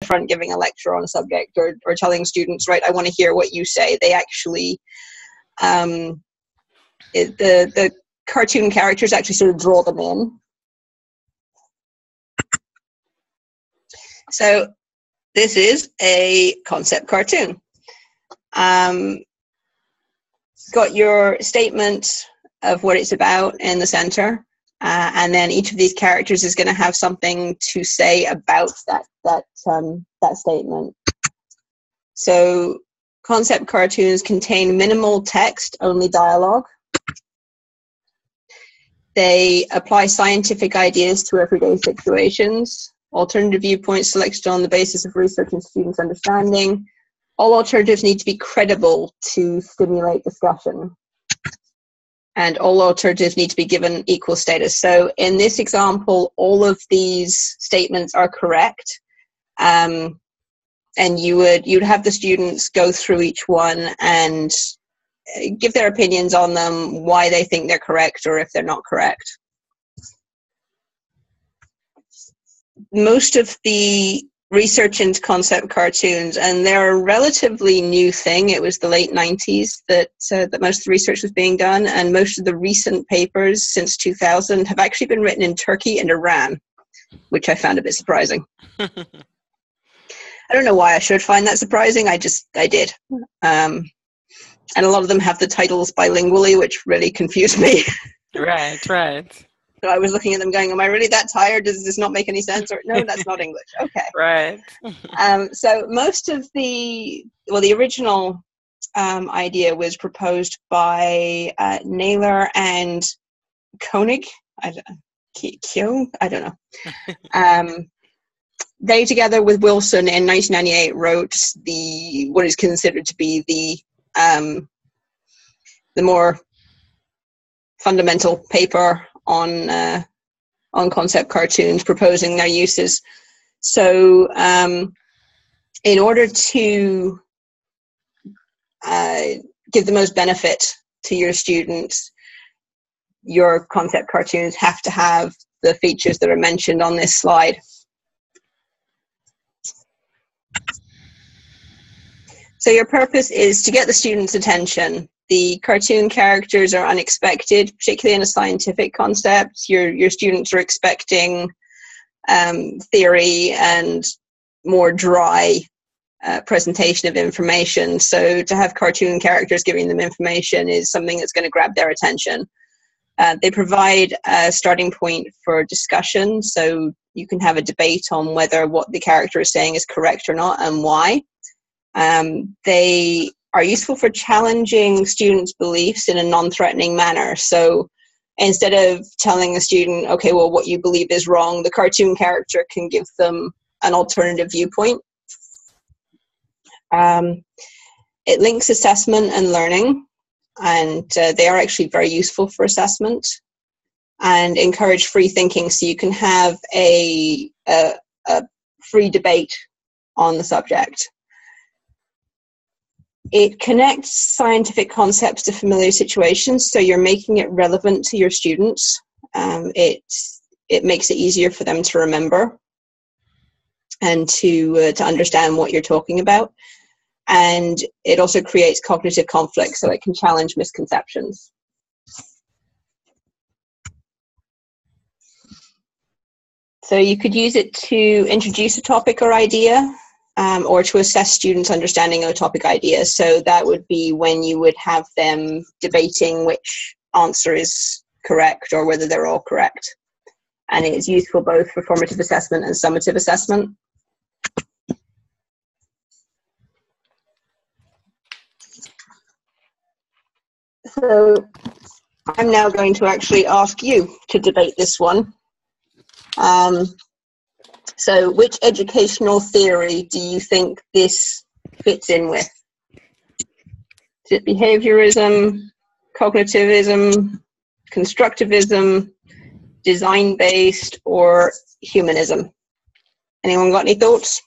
front giving a lecture on a subject or telling students, right, I want to hear what you say. They actually, the cartoon characters actually sort of draw them in. So this is a concept cartoon. Got your statement of what it's about in the center, and then each of these characters is going to have something to say about that statement. So concept cartoons contain minimal text, only dialogue. They apply scientific ideas to everyday situations. Alternative viewpoints selected on the basis of research and students' understanding. All alternatives need to be credible to stimulate discussion. And all alternatives need to be given equal status. So in this example, all of these statements are correct. And you'd have the students go through each one and give their opinions on them, why they think they're correct or if they're not correct. Most of the research into concept cartoons, and they're a relatively new thing. It was the late 90s that most of the research was being done, and most of the recent papers since 2000 have actually been written in Turkey and Iran, which I found a bit surprising. I don't know why I should find that surprising. I did. And a lot of them have the titles bilingually, which really confused me. Right. So I was looking at them going, am I really that tired? Does this not make any sense? Or no, that's not English. Okay. Right. So most of the original idea was proposed by Naylor and Koenig. I don't know. They, together with Wilson in 1998, wrote what is considered to be the more fundamental paper on concept cartoons, proposing their uses. So in order to give the most benefit to your students, your concept cartoons have to have the features that are mentioned on this slide. So your purpose is to get the students' attention. The cartoon characters are unexpected, particularly in a scientific concept. Your students are expecting theory and more dry presentation of information. So to have cartoon characters giving them information is something that's going to grab their attention. They provide a starting point for discussion, so you can have a debate on whether what the character is saying is correct or not and why. They are useful for challenging students' beliefs in a non-threatening manner. So instead of telling a student, okay, well, what you believe is wrong, the cartoon character can give them an alternative viewpoint. It links assessment and learning, and they are actually very useful for assessment, and encourage free thinking, so you can have a free debate on the subject. It connects scientific concepts to familiar situations, so you're making it relevant to your students. It makes it easier for them to remember and to understand what you're talking about. And it also creates cognitive conflict, so it can challenge misconceptions. So you could use it to introduce a topic or idea, or to assess students' understanding of a topic idea. So that would be when you would have them debating which answer is correct or whether they're all correct. And it is useful both for formative assessment and summative assessment. So I'm now going to actually ask you to debate this one. So which educational theory do you think this fits in with? Is it behaviorism, cognitivism, constructivism, design-based, or humanism? Anyone got any thoughts?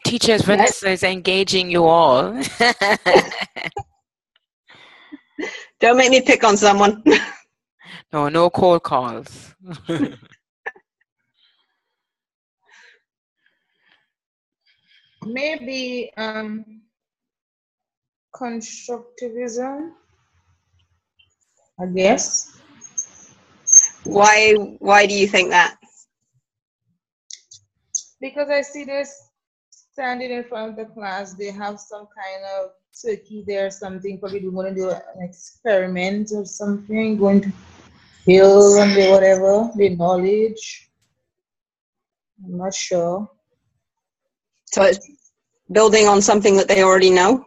Teachers, Vanessa is engaging you all. Don't make me pick on someone. No, no cold calls. Maybe constructivism, I guess. Why do you think that? Because I see this standing in front of the class, they have some kind of turkey there, something, probably they're going to do an experiment or something, going to build on the whatever, the knowledge. I'm not sure. So it's building on something that they already know?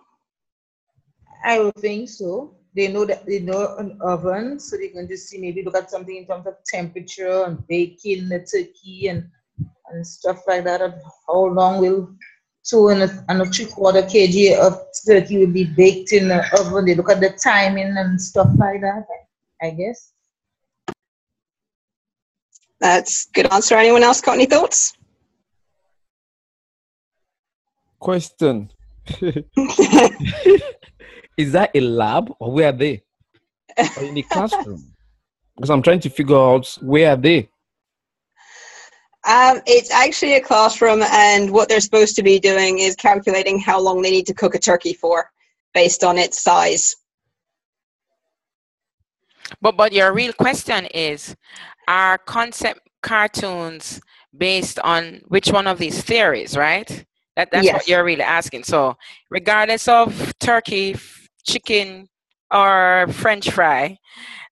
I would think so. They know that they know an oven, so they can just see, maybe look at something in terms of temperature and baking the turkey and stuff like that. And how long will 2.75 kg of turkey will be baked in the oven? They look at the timing and stuff like that, I guess. That's a good answer. Anyone else got any thoughts? Question. Is that a lab or where are they? Or in the classroom? Because I'm trying to figure out where are they. It's actually a classroom, and what they're supposed to be doing is calculating how long they need to cook a turkey for based on its size. But your real question is, are concept cartoons based on which one of these theories, right? That's Yes. what you're really asking. So regardless of turkey, chicken, or French fry,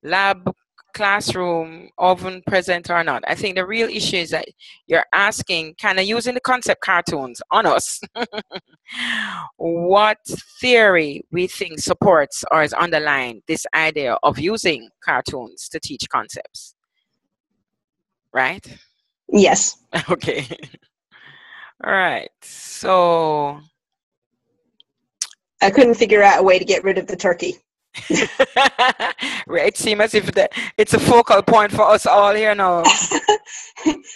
lab, classroom, oven, present or not, I think the real issue is that you're asking, kind of using the concept cartoons on us, what theory we think supports or is underlying this idea of using cartoons to teach concepts, right? Yes. Okay. All right. So I couldn't figure out a way to get rid of the turkey. it seems as if it's a focal point for us all here now.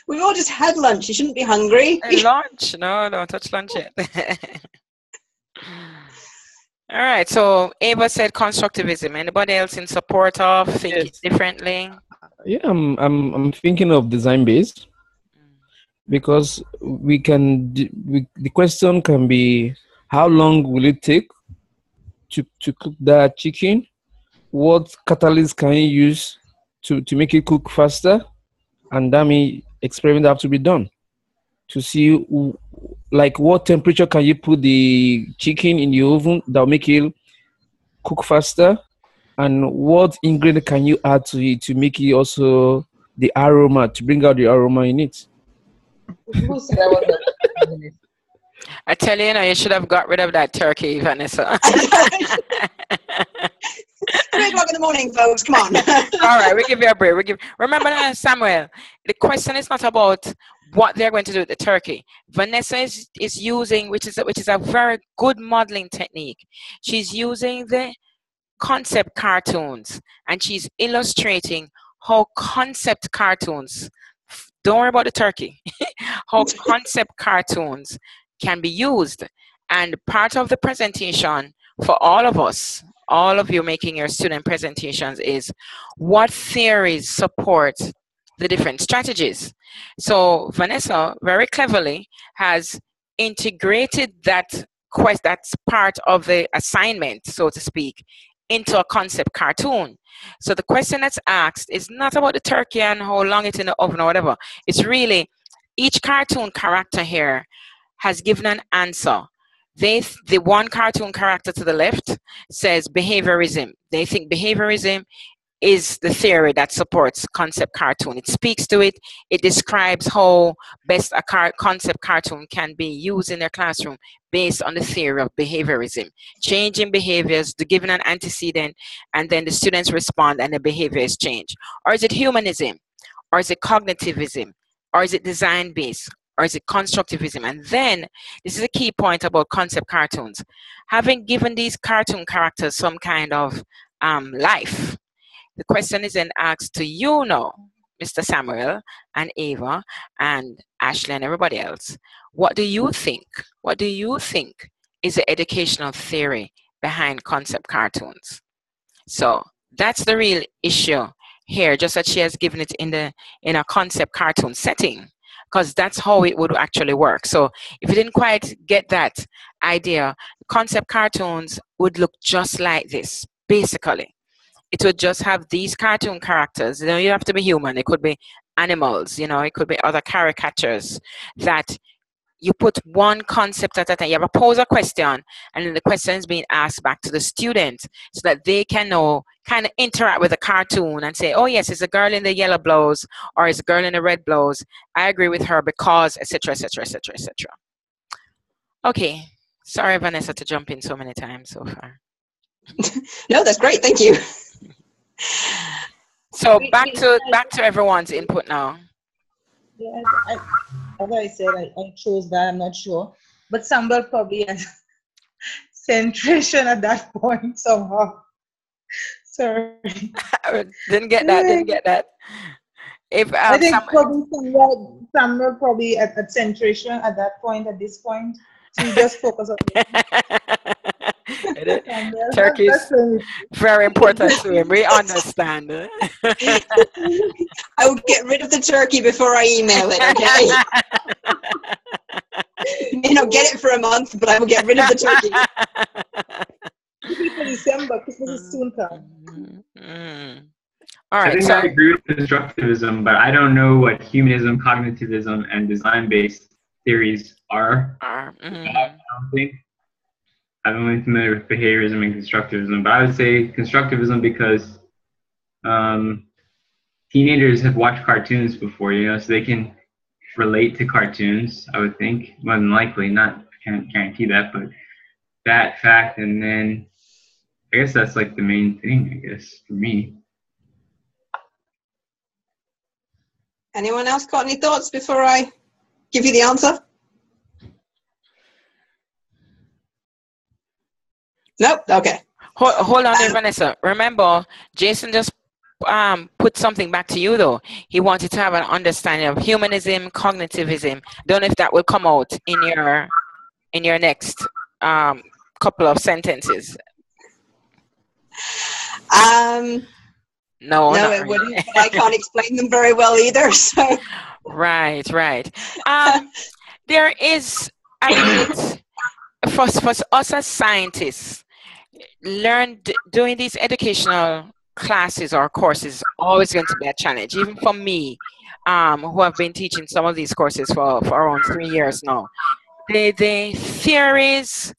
We've all just had lunch. You shouldn't be hungry. Lunch? No, don't touch lunch yet. All right. So Ava said constructivism. Anybody else in support of thinking differently? Yeah, I'm thinking of design based, because we can the question can be, how long will it take to cook that chicken? What catalyst can you use to make it cook faster? And that means experiment have to be done to see like what temperature can you put the chicken in the oven that will make it cook faster, and what ingredient can you add to it to make it also the aroma, to bring out the aroma in it. Who said I was a I tell you, you should have got rid of that turkey, Vanessa. 3 o'clock in the morning, folks. Come on. All right, we give you a break. Remember, Samuel, the question is not about what they're going to do with the turkey. Vanessa is using, which is a very good modeling technique. She's using the concept cartoons, and she's illustrating how concept cartoons, don't worry about the turkey, how concept cartoons can be used. And part of the presentation for all of us, all of you making your student presentations, is what theories support the different strategies. So Vanessa very cleverly has integrated that's part of the assignment, so to speak, into a concept cartoon. So the question that's asked is not about the turkey and how long it's in the oven or whatever. It's really each cartoon character here has given an answer. The one cartoon character to the left says behaviorism. They think behaviorism is the theory that supports concept cartoon. It speaks to it. It describes how best a concept cartoon can be used in their classroom based on the theory of behaviorism. Changing behaviors, giving an antecedent, and then the students respond and the behavior is changed. Or is it humanism? Or is it cognitivism? Or is it design-based? Or is it constructivism? And then, this is a key point about concept cartoons. Having given these cartoon characters some kind of life, the question is then asked to you now, Mr. Samuel and Ava and Ashley and everybody else. What do you think? What do you think is the educational theory behind concept cartoons? So that's the real issue here, just as she has given it in a concept cartoon setting, because that's how it would actually work. So if you didn't quite get that idea, concept cartoons would look just like this, basically. It would just have these cartoon characters. You know, you have to be human. It could be animals, you know, it could be other caricatures that you put one concept at a time. You have a pose a question, and then the question is being asked back to the student so that they can know, kind of interact with the cartoon and say, oh yes, it's a girl in the yellow blouse or it's a girl in the red blouse. I agree with her because, etc., etc., etc., etc. Okay. Sorry, Vanessa, to jump in so many times so far. No, that's great. Thank you. So back to everyone's input now. Yeah, as I said, I chose that. I'm not sure, but Samuel probably has centration at that point somehow. Sorry, didn't get that. If I think probably Samuel probably at centration at that point, at this point, so you just focus on it. Turkey is very important to him. We understand. I would get rid of the turkey before I email it, okay? You know, get it for a month, but I will get rid of the turkey. For December, Christmas is soon come. All right. I think I agree with constructivism, but I don't know what humanism, cognitivism, and design-based theories are. I don't think. I'm only familiar with behaviorism and constructivism, but I would say constructivism because teenagers have watched cartoons before, you know, so they can relate to cartoons, I would think. More than likely, I can't guarantee that, but that fact, and then I guess that's like the main thing, I guess, for me. Anyone else got any thoughts before I give you the answer? Nope. Okay. Hold on there, Vanessa. Remember, Jason just put something back to you, though. He wanted to have an understanding of humanism, cognitivism. Don't know if that will come out in your next couple of sentences. No, it wouldn't. But I can't explain them very well either. So. Right. There is, I mean, for us as scientists, doing these educational classes or courses is always going to be a challenge, even for me, who have been teaching some of these courses for around 3 years now. The theories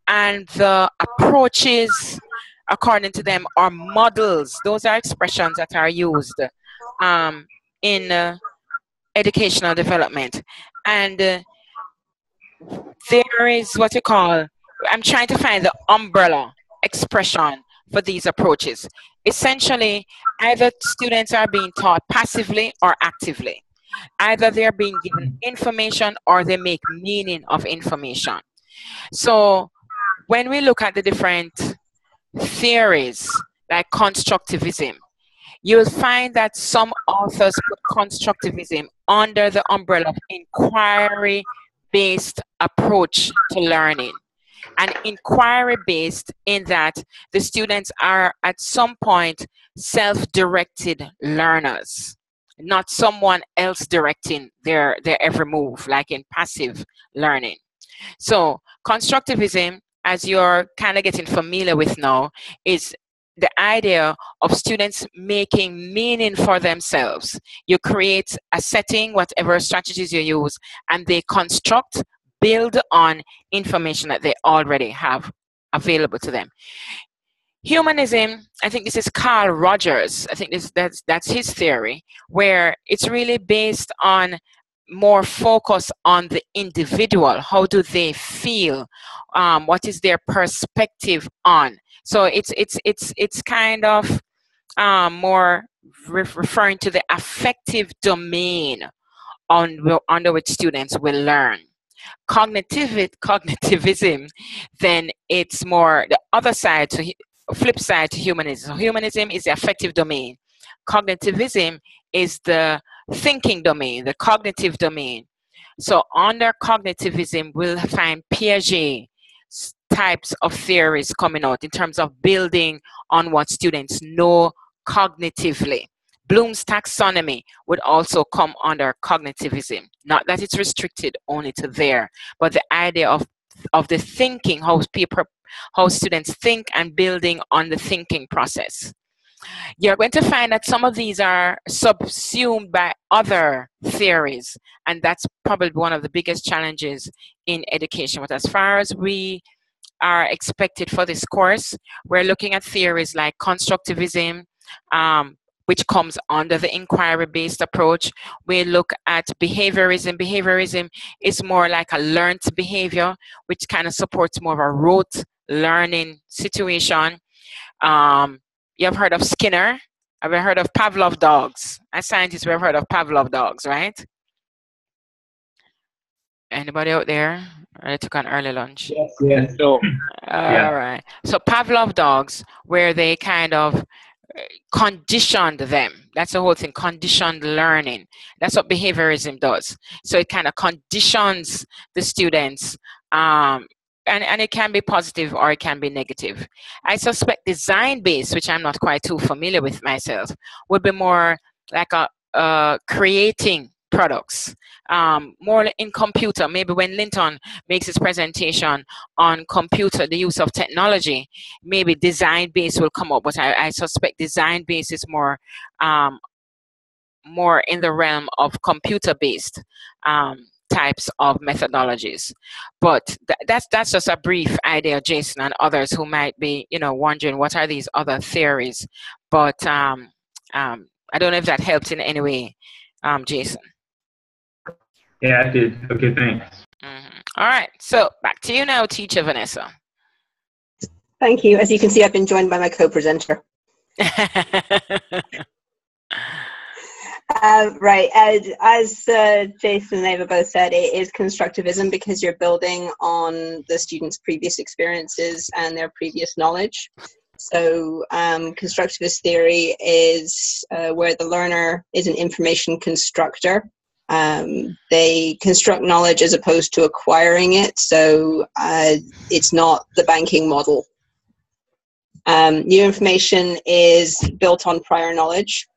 and the approaches, according to them, are models. Those are expressions that are used in educational development. And there is what you call, I'm trying to find the umbrella expression for these approaches. Essentially, either students are being taught passively or actively. Either they're being given information or they make meaning of information. So when we look at the different theories like constructivism, you'll find that some authors put constructivism under the umbrella of inquiry-based approach to learning. And inquiry-based in that the students are at some point self-directed learners, not someone else directing their every move, like in passive learning. So constructivism, as you're kind of getting familiar with now, is the idea of students making meaning for themselves. You create a setting, whatever strategies you use, and they construct, build on information that they already have available to them. Humanism, I think this is Carl Rogers. I think that's his theory, where it's really based on more focus on the individual. How do they feel? What is their perspective on? So it's kind of more referring to the affective domain under which students will learn. Cognitivism, then it's more the other side, to flip side to humanism. So humanism is the affective domain. Cognitivism is the thinking domain, the cognitive domain. So under cognitivism, we'll find Piaget types of theories coming out in terms of building on what students know cognitively, Bloom's taxonomy would also come under cognitivism. Not that it's restricted only to there, but the idea of the thinking, how students think and building on the thinking process. You're going to find that some of these are subsumed by other theories, and that's probably one of the biggest challenges in education. But as far as we are expected for this course, we're looking at theories like constructivism, which comes under the inquiry-based approach. We look at behaviorism. Behaviorism is more like a learned behavior, which kind of supports more of a rote learning situation. You have heard of Skinner? Have you heard of Pavlov dogs? As scientists, we've heard of Pavlov dogs, right? Anybody out there? I took an early lunch. Yes. No. All right. So Pavlov dogs, where they kind of conditioned them. That's the whole thing, conditioned learning. That's what behaviorism does. So it kind of conditions the students, and it can be positive or it can be negative. I suspect design-based, which I'm not quite too familiar with myself, would be more like creating products, more in computer. Maybe when Linton makes his presentation on computer, the use of technology, maybe design-based will come up, but I suspect design-based is more in the realm of computer-based types of methodologies. But that's just a brief idea, Jason, and others who might be, wondering what are these other theories. But I don't know if that helped in any way, Jason. Yeah, it did. Okay, thanks. Mm-hmm. All right, so back to you now, teacher Vanessa. Thank you. As you can see, I've been joined by my co-presenter. Right, as Jason and Ava both said, it is constructivism because you're building on the students' previous experiences and their previous knowledge. So constructivist theory is where the learner is an information constructor. They construct knowledge as opposed to acquiring it, so it's not the banking model. New information is built on prior knowledge.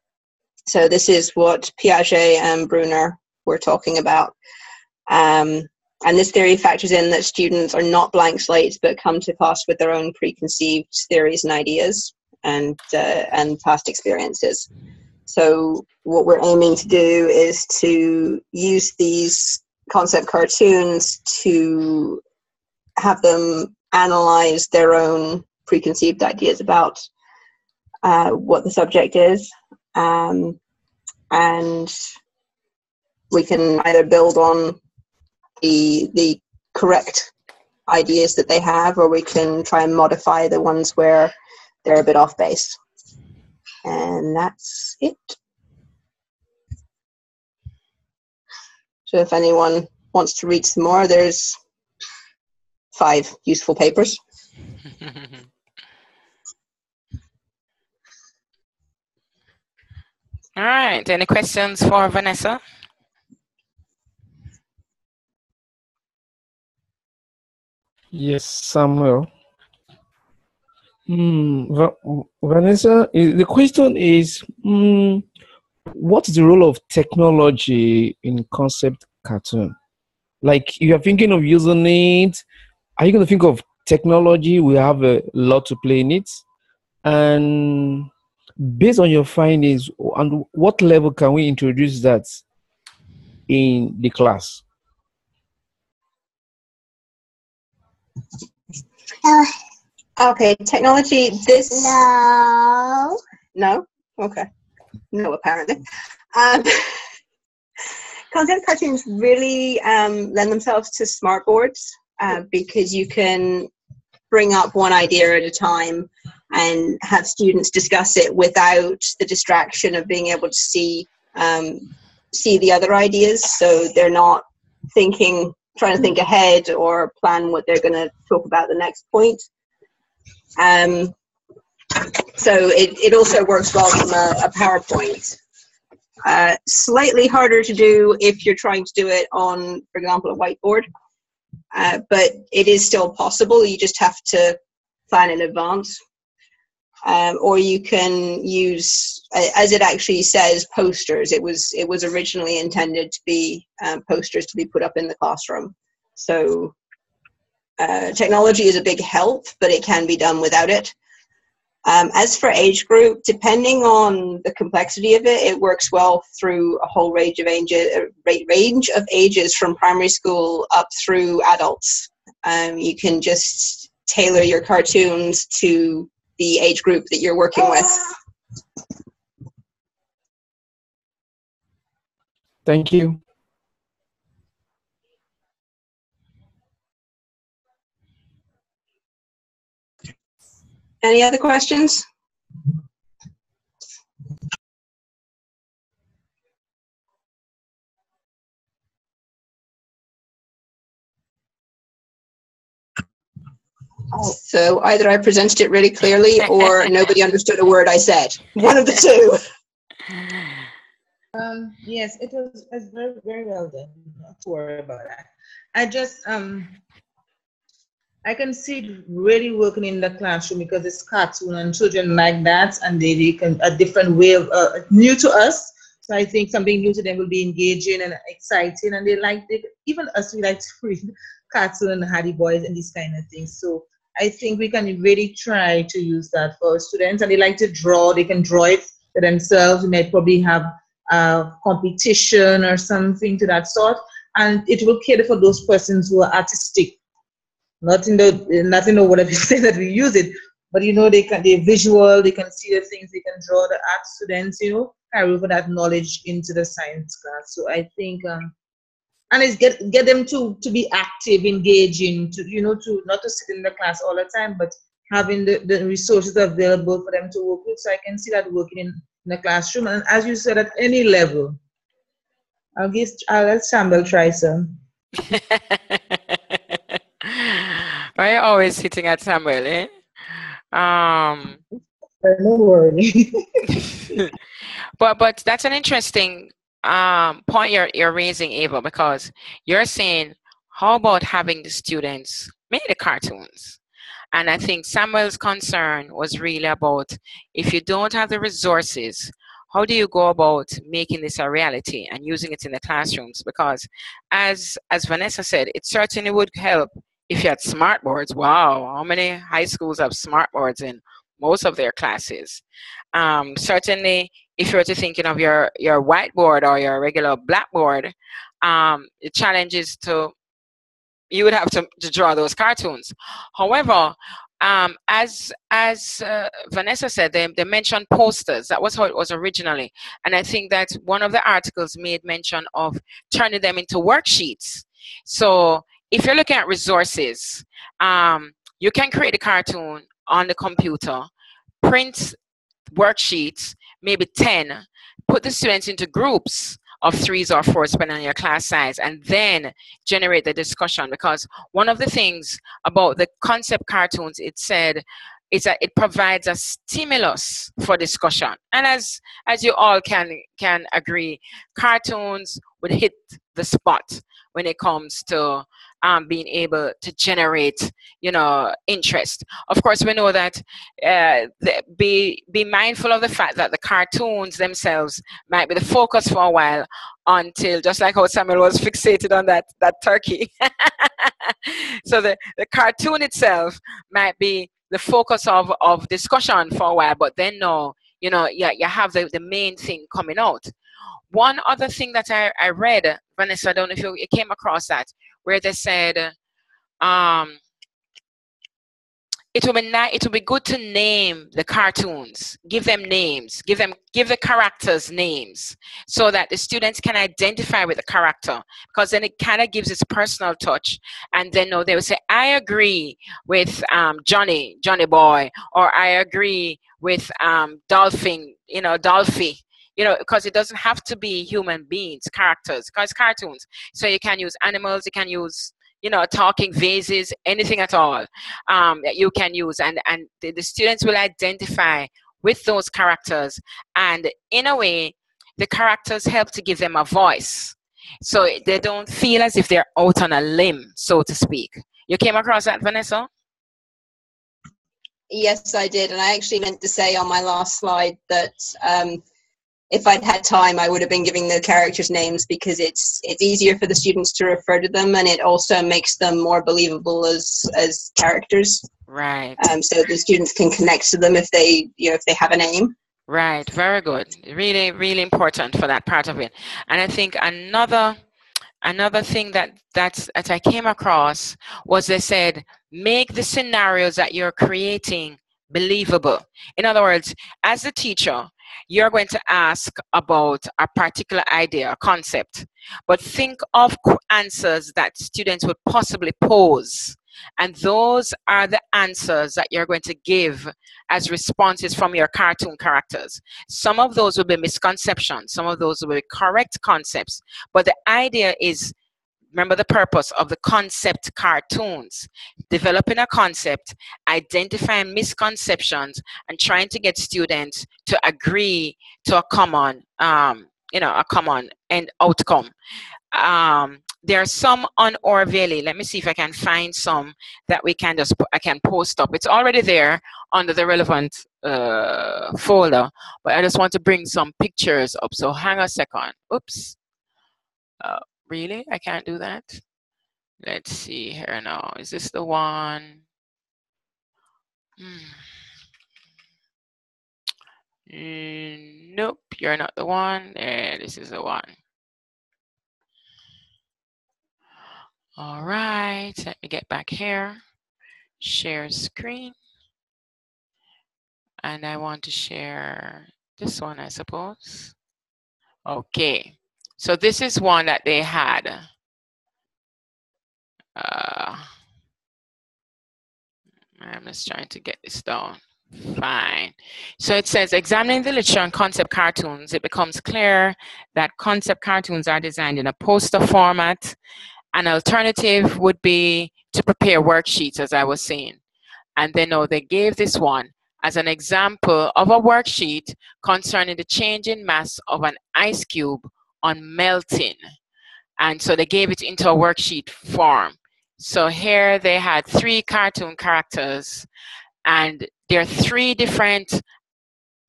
So this is what Piaget and Brunner were talking about. And this theory factors in that students are not blank slates, but come to class with their own preconceived theories and ideas and past experiences. So what we're aiming to do is to use these concept cartoons to have them analyze their own preconceived ideas about what the subject is. And we can either build on the correct ideas that they have, or we can try and modify the ones where they're a bit off base. And that's it. So if anyone wants to read some more, there's 5 useful papers. All right, any questions for Vanessa? Yes, Samuel. Vanessa, the question is, what's the role of technology in concept cartoon? Like, you are thinking of using it. Are you going to think of technology? We have a lot to play in it. And based on your findings, on what level can we introduce that in the class? Okay, technology, this... No? Okay. No, apparently. Concept cartoons really lend themselves to smart boards because you can bring up one idea at a time and have students discuss it without the distraction of being able to see the other ideas. So they're not trying to think ahead or plan what they're going to talk about the next point. So it also works well from a PowerPoint. Slightly harder to do if you're trying to do it on, for example, a whiteboard. But it is still possible. You just have to plan in advance. or you can use, as it actually says, posters. It was originally intended to be posters to be put up in the classroom. So technology is a big help, but it can be done without it. As for age group, depending on the complexity of it, it works well through a whole range of ages from primary school up through adults. You can just tailor your cartoons to the age group that you're working with. Thank you. Any other questions? So either I presented it really clearly or nobody understood a word I said. One of the two. Yes, it was very, very well done. Not to worry about that. I just I can see it really working in the classroom because it's cartoon and children like that, and they can a different way of new to us. So I think something new to them will be engaging and exciting, and they like it. Even us, we like to read cartoon and Hardy Boys and these kind of things. So I think we can really try to use that for students, and they like to draw. They can draw it for themselves. We might probably have a competition or something to that sort, and it will cater for those persons who are artistic. Not in the whatever you say that we use it, but you know they're visual, they can see the things, they can draw. The art students, you know, carry over that knowledge into the science class. So I think and it's get them to be active, engaging, to to not to sit in the class all the time, but having the resources available for them to work with. So I can see that working in the classroom, and as you said, at any level. I'll let Samuel try some. Why are you always hitting at Samuel, eh? No worry. but that's an interesting point you're raising, Ava, because you're saying, how about having the students make the cartoons? And I think Samuel's concern was really about, if you don't have the resources, how do you go about making this a reality and using it in the classrooms? Because as Vanessa said, it certainly would help if you had smart boards. Wow, how many high schools have smart boards in most of their classes? Certainly, if you were to thinking of your whiteboard or your regular blackboard, the challenge is you would have to draw those cartoons. However, as Vanessa said, they mentioned posters. That was how it was originally. And I think that one of the articles made mention of turning them into worksheets. So if you're looking at resources, you can create a cartoon on the computer, print worksheets, maybe 10, put the students into groups of 3s or 4s depending on your class size, and then generate the discussion. Because one of the things about the concept cartoons, it said, is that it provides a stimulus for discussion. And as you all can agree, cartoons would hit the spot when it comes to being able to generate, interest. Of course, we know that be mindful of the fact that the cartoons themselves might be the focus for a while, until, just like how Samuel was fixated on that turkey. So the cartoon itself might be the focus of discussion for a while, but then you have the main thing coming out. One other thing that I read, Vanessa, I don't know if you came across that, where they said it would be good to name the cartoons, give them names, give the characters names, so that the students can identify with the character, because then it kind of gives its personal touch. And then they will say, I agree with Johnny Boy, or I agree with Dolphin, Dolphy. Because it doesn't have to be human beings, characters, because cartoons. So you can use animals, you can use, talking vases, anything at all that you can use. And the students will identify with those characters. And in a way, the characters help to give them a voice. So they don't feel as if they're out on a limb, so to speak. You came across that, Vanessa? Yes, I did. And I actually meant to say on my last slide that if I'd had time, I would have been giving the characters names, because it's easier for the students to refer to them, and it also makes them more believable as characters. Right. So the students can connect to them if they have a name. Right. Very good. Really, really important for that part of it. And I think another thing that I came across was they said, make the scenarios that you're creating believable. In other words, as a teacher, you're going to ask about a particular idea or concept, but think of answers that students would possibly pose. And those are the answers that you're going to give as responses from your cartoon characters. Some of those will be misconceptions. Some of those will be correct concepts. But the idea is, remember the purpose of the concept cartoons: developing a concept, identifying misconceptions, and trying to get students to agree to a common, a common end outcome. There are some on Orveli. Let me see if I can find some that I can post up. It's already there under the relevant folder, but I just want to bring some pictures up. So hang a second. Oops. Really? I can't do that? Let's see here now. Is this the one? Nope, you're not the one. This is the one. All right, let me get back here. Share screen. And I want to share this one, I suppose. Okay, so this is one that they had. I'm just trying to get this down. Fine. So it says, examining the literature on concept cartoons, it becomes clear that concept cartoons are designed in a poster format. An alternative would be to prepare worksheets, as I was saying. And then they gave this one as an example of a worksheet concerning the change in mass of an ice cube on melting. And so they gave it into a worksheet form. So here they had 3 cartoon characters, and there are 3 different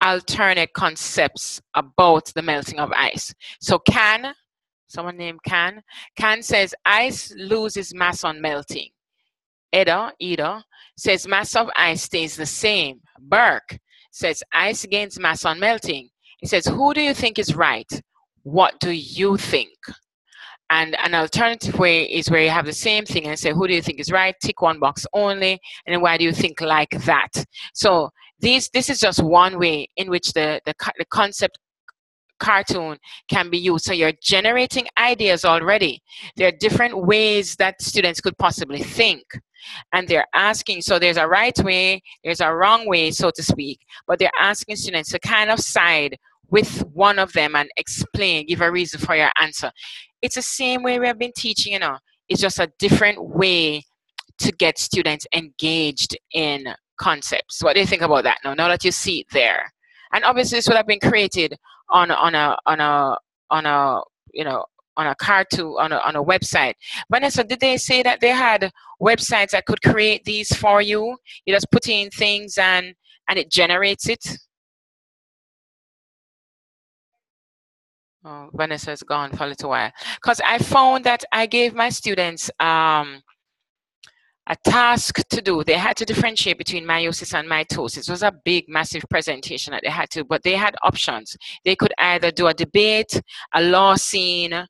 alternate concepts about the melting of ice. So Can, someone named Can says ice loses mass on melting. Ida says mass of ice stays the same. Burke says ice gains mass on melting. He says, who do you think is right? What do you think? And an alternative way is where you have the same thing and say, who do you think is right? Tick one box only. And then why do you think like that? So this is just one way in which the concept cartoon can be used. So you're generating ideas already. There are different ways that students could possibly think. And they're asking, so there's a right way, there's a wrong way, so to speak. But they're asking students to kind of side with one of them and explain, give a reason for your answer. It's the same way we have been teaching, It's just a different way to get students engaged in concepts. What do you think about that now that you see it there? And obviously this would have been created on a cartoon, on a website. Vanessa, did they say that they had websites that could create these for you? You just put in things and it generates it? Oh, Vanessa's gone for a little while. Because I found that I gave my students a task to do. They had to differentiate between meiosis and mitosis. It was a big, massive presentation that they had to, but they had options. They could either do a debate, a law scene, a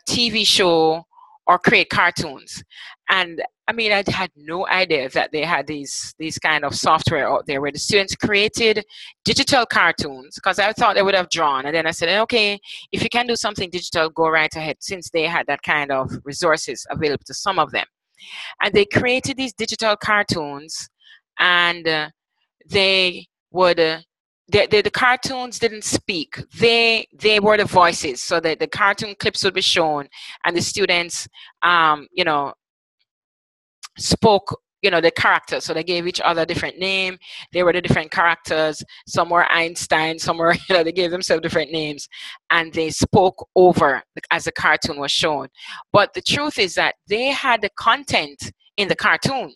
TV show, or create cartoons. And I mean, I had no idea that they had these kind of software out there where the students created digital cartoons, because I thought they would have drawn. And then I said, okay, if you can do something digital, go right ahead, since they had that kind of resources available to some of them. And they created these digital cartoons, and the cartoons didn't speak. They were the voices, so that the cartoon clips would be shown, and the students, spoke, the characters. So they gave each other a different name. They were the different characters. Some were Einstein, some were, they gave themselves different names, and they spoke over as the cartoon was shown. But the truth is that they had the content in the cartoon.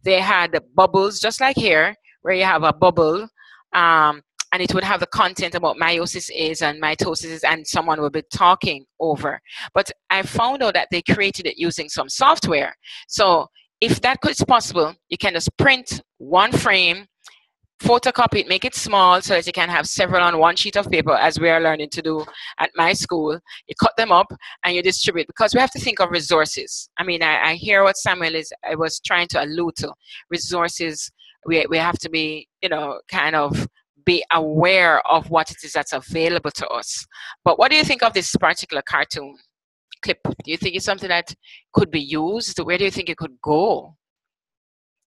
They had the bubbles, just like here, where you have a bubble, and it would have the content about meiosis is and mitosis is, and someone will be talking over. But I found out that they created it using some software. So if that is possible, you can just print one frame, photocopy it, make it small so that you can have several on one sheet of paper, as we are learning to do at my school. You cut them up and you distribute, because we have to think of resources. I mean, I hear what Samuel I was trying to allude to. Resources, we have to be, kind of be aware of what it is that's available to us. But what do you think of this particular cartoon clip? Do you think it's something that could be used? Where do you think it could go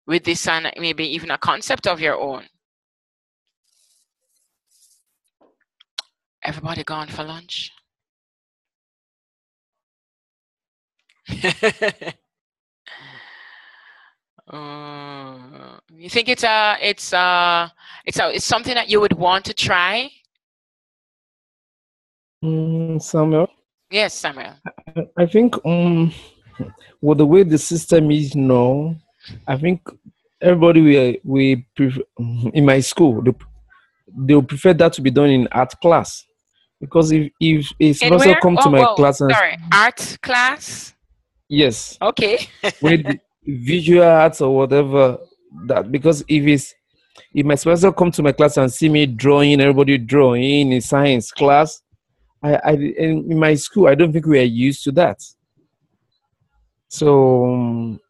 with this, and maybe even a concept of your own? Everybody gone for lunch? You think it's something that you would want to try? Samuel? Yes, Samuel. I think with the way the system is now, I think everybody we prefer, in my school, they'll prefer that to be done in art class. Because if a semester come to my class and... Sorry, art class? Yes. Okay. With visual arts or whatever, that, because if my semester come to my class and see me drawing, everybody drawing in science class, in my school, I don't think we are used to that. So...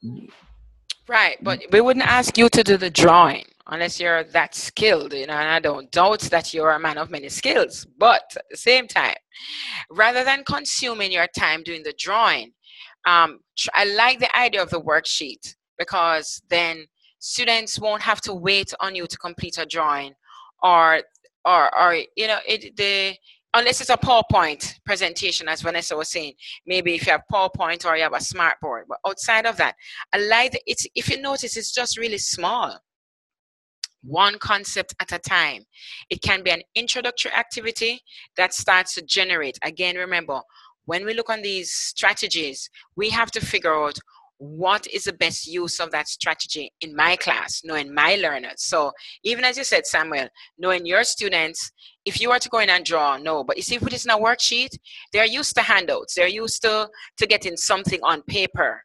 Right, but we wouldn't ask you to do the drawing unless you're that skilled, and I don't doubt that you're a man of many skills. But at the same time, rather than consuming your time doing the drawing, I like the idea of the worksheet, because then students won't have to wait on you to complete a drawing, or unless it's a PowerPoint presentation, as Vanessa was saying. Maybe if you have PowerPoint or you have a smart board. But outside of that, I like it. If you notice, it's just really small. One concept at a time. It can be an introductory activity that starts to generate. Again, remember, when we look on these strategies, we have to figure out what is the best use of that strategy in my class, knowing my learners. So even as you said, Samuel, knowing your students, if you were to go in and draw, no. But you see, if it is in a worksheet, they're used to handouts. They're used to getting something on paper.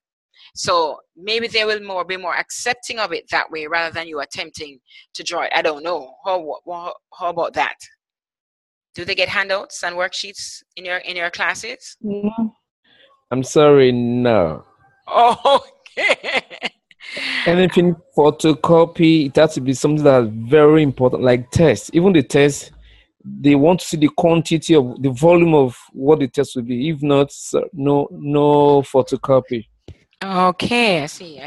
So maybe they will be more accepting of it that way, rather than you attempting to draw it. I don't know. How about that? Do they get handouts and worksheets in your classes? No. I'm sorry, no. Oh, okay. Anything photocopy, it has to be something that's very important, like tests. Even the tests, they want to see the quantity of the volume of what the test will be. If not, no photocopy. Okay, I see.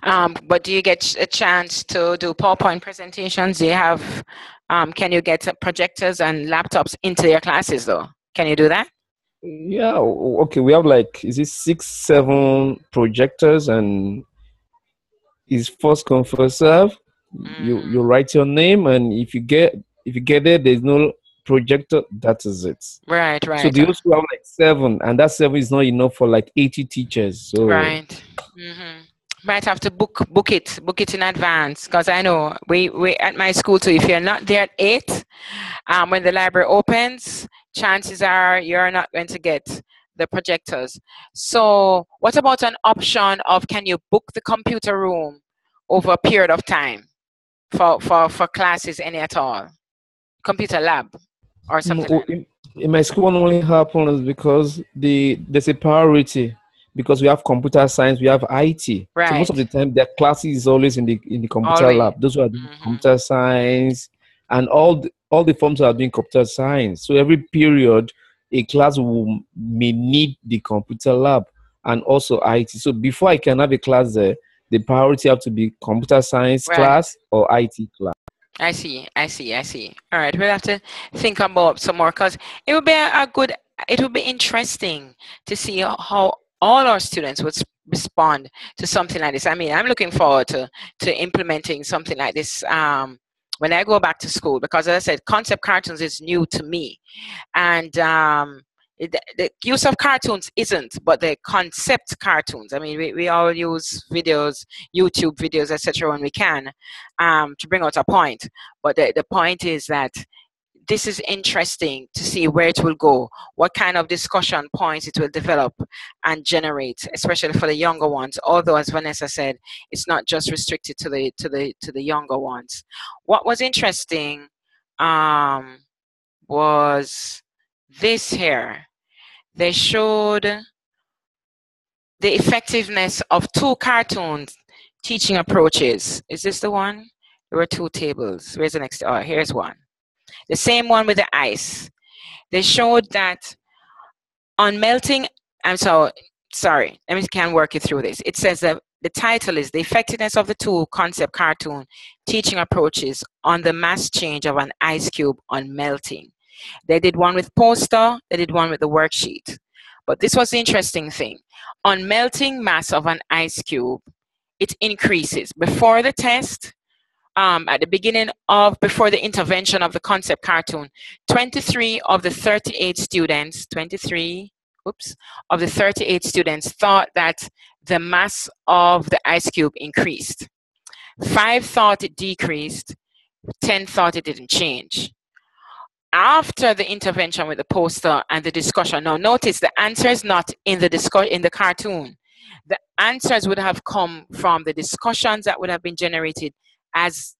But do you get a chance to do PowerPoint presentations? Do you have, can you get projectors and laptops into your classes though? Can you do that? Yeah, okay. We have like, is it 6, 7 projectors, and it's first come, first serve. You write your name, and if you get there, there's no projector. That is it. Right. So they also have like 7, and that 7 is not enough for like 80 teachers. So right. Might have to book it in advance, because I know we at my school too. If you're not there at 8, when the library opens, chances are you're not going to get the projectors. So what about an option of, can you book the computer room over a period of time for classes, any at all? Computer lab or something like that? In my school, what only happens because there's a priority, because we have computer science, we have IT. Right. So most of the time, their classes is always in the computer lab. Those who are doing computer science, and all the forms are doing computer science. So every period, a class may need the computer lab and also IT. So before I can have a class there, the priority have to be computer science class or IT class. I see. All right, we'll have to think about some more, because it would be it would be interesting to see how all our students would respond to something like this. I mean, I'm looking forward to implementing something like this when I go back to school, because as I said, concept cartoons is new to me. And The use of cartoons isn't, but the concept cartoons. I mean, we all use videos, YouTube videos, etc. when we can to bring out a point. But the point is that this is interesting to see where it will go, what kind of discussion points it will develop and generate, especially for the younger ones. Although, as Vanessa said, it's not just restricted to the younger ones. What was interesting was this here. They showed the effectiveness of 2 cartoons teaching approaches. Is this the one? There were 2 tables. Where's the next? Oh, here's one. The same one with the ice. They showed that on melting, sorry, let me can work you through this. It says that the title is The Effectiveness of the 2 Concept Cartoon Teaching Approaches on the Mass Change of an Ice Cube on Melting. They did one with poster, they did one with the worksheet. But this was the interesting thing. On melting mass of an ice cube, it increases. Before the test, at the beginning of, before the intervention of the concept cartoon, 23 of the 38 students, of the 38 students thought that the mass of the ice cube increased. 5 thought it decreased, 10 thought it didn't change. After the intervention with the poster and the discussion, now notice the answer is not in the cartoon. The answers would have come from the discussions that would have been generated as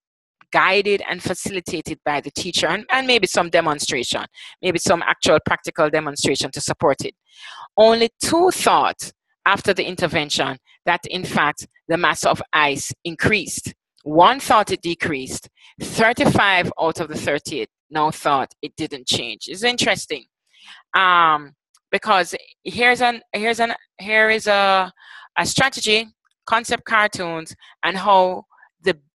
guided and facilitated by the teacher, and maybe some demonstration, maybe some actual practical demonstration to support it. Only 2 thought after the intervention that in fact the mass of ice increased. 1 thought it decreased. 35 out of the 38 now thought it didn't change. It's interesting because here is a strategy, concept cartoons, and how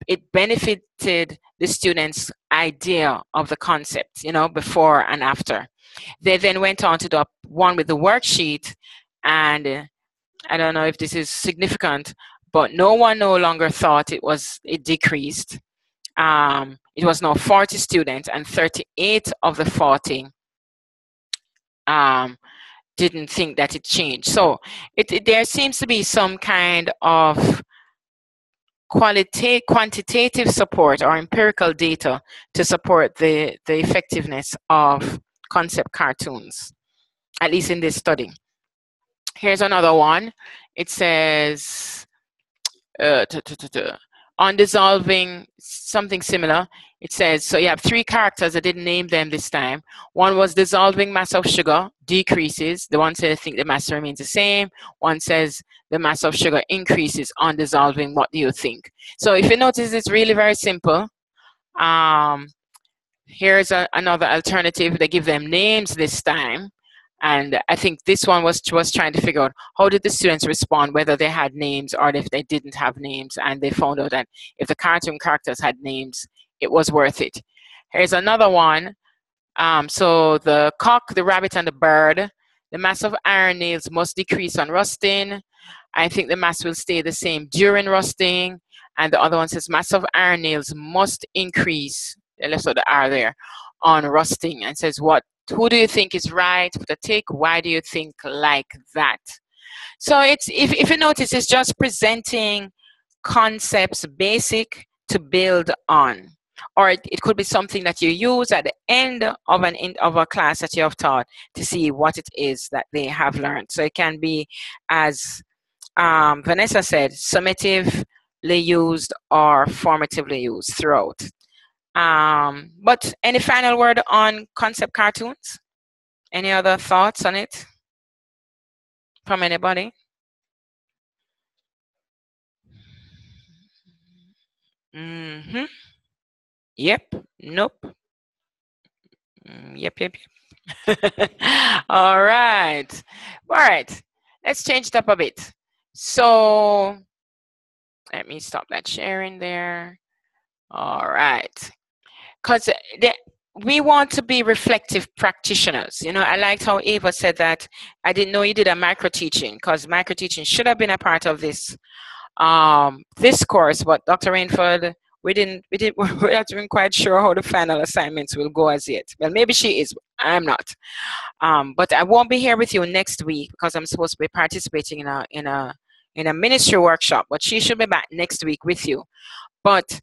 it benefited the students' idea of the concept, before and after. They then went on to do one with the worksheet, and I don't know if this is significant, but no one no longer thought it decreased. It was now 40 students, and 38 of the 40 didn't think that it changed. So there seems to be some kind of quantitative support or empirical data to support the effectiveness of concept cartoons, at least in this study. Here's another one. It says on dissolving, something similar. It says, so you have 3 characters. I didn't name them this time. One was dissolving mass of sugar decreases. The one says, I think the mass remains the same. One says the mass of sugar increases on dissolving. What do you think? So if you notice, it's really very simple. Here's another alternative. They give them names this time. And I think this one was trying to figure out how did the students respond, whether they had names or if they didn't have names. And they found out that if the cartoon characters had names, it was worth it. Here's another one. So the cock, the rabbit, and the bird, the mass of iron nails must decrease on rusting. I think the mass will stay the same during rusting. And the other one says mass of iron nails must increase, they left out the R there, on rusting, and says who do you think is right with a tick? Why do you think like that? So it's if you notice, it's just presenting concepts basic to build on. Or it could be something that you use at the end of a class that you have taught to see what it is that they have learned. So it can be, as Vanessa said, summatively used or formatively used throughout. But any final word on concept cartoons? Any other thoughts on it from anybody? Mm-hmm. Yep. Nope. Yep. All right. Let's change it up a bit. So let me stop that sharing there. All right. Because we want to be reflective practitioners. I liked how Ava said that. I didn't know you did a micro teaching, because micro teaching should have been a part of this this course, but Dr. Rainford we're not even quite sure how the final assignments will go as yet. Well, maybe she is. I'm not. But I won't be here with you next week because I'm supposed to be participating in a ministry workshop. But she should be back next week with you. But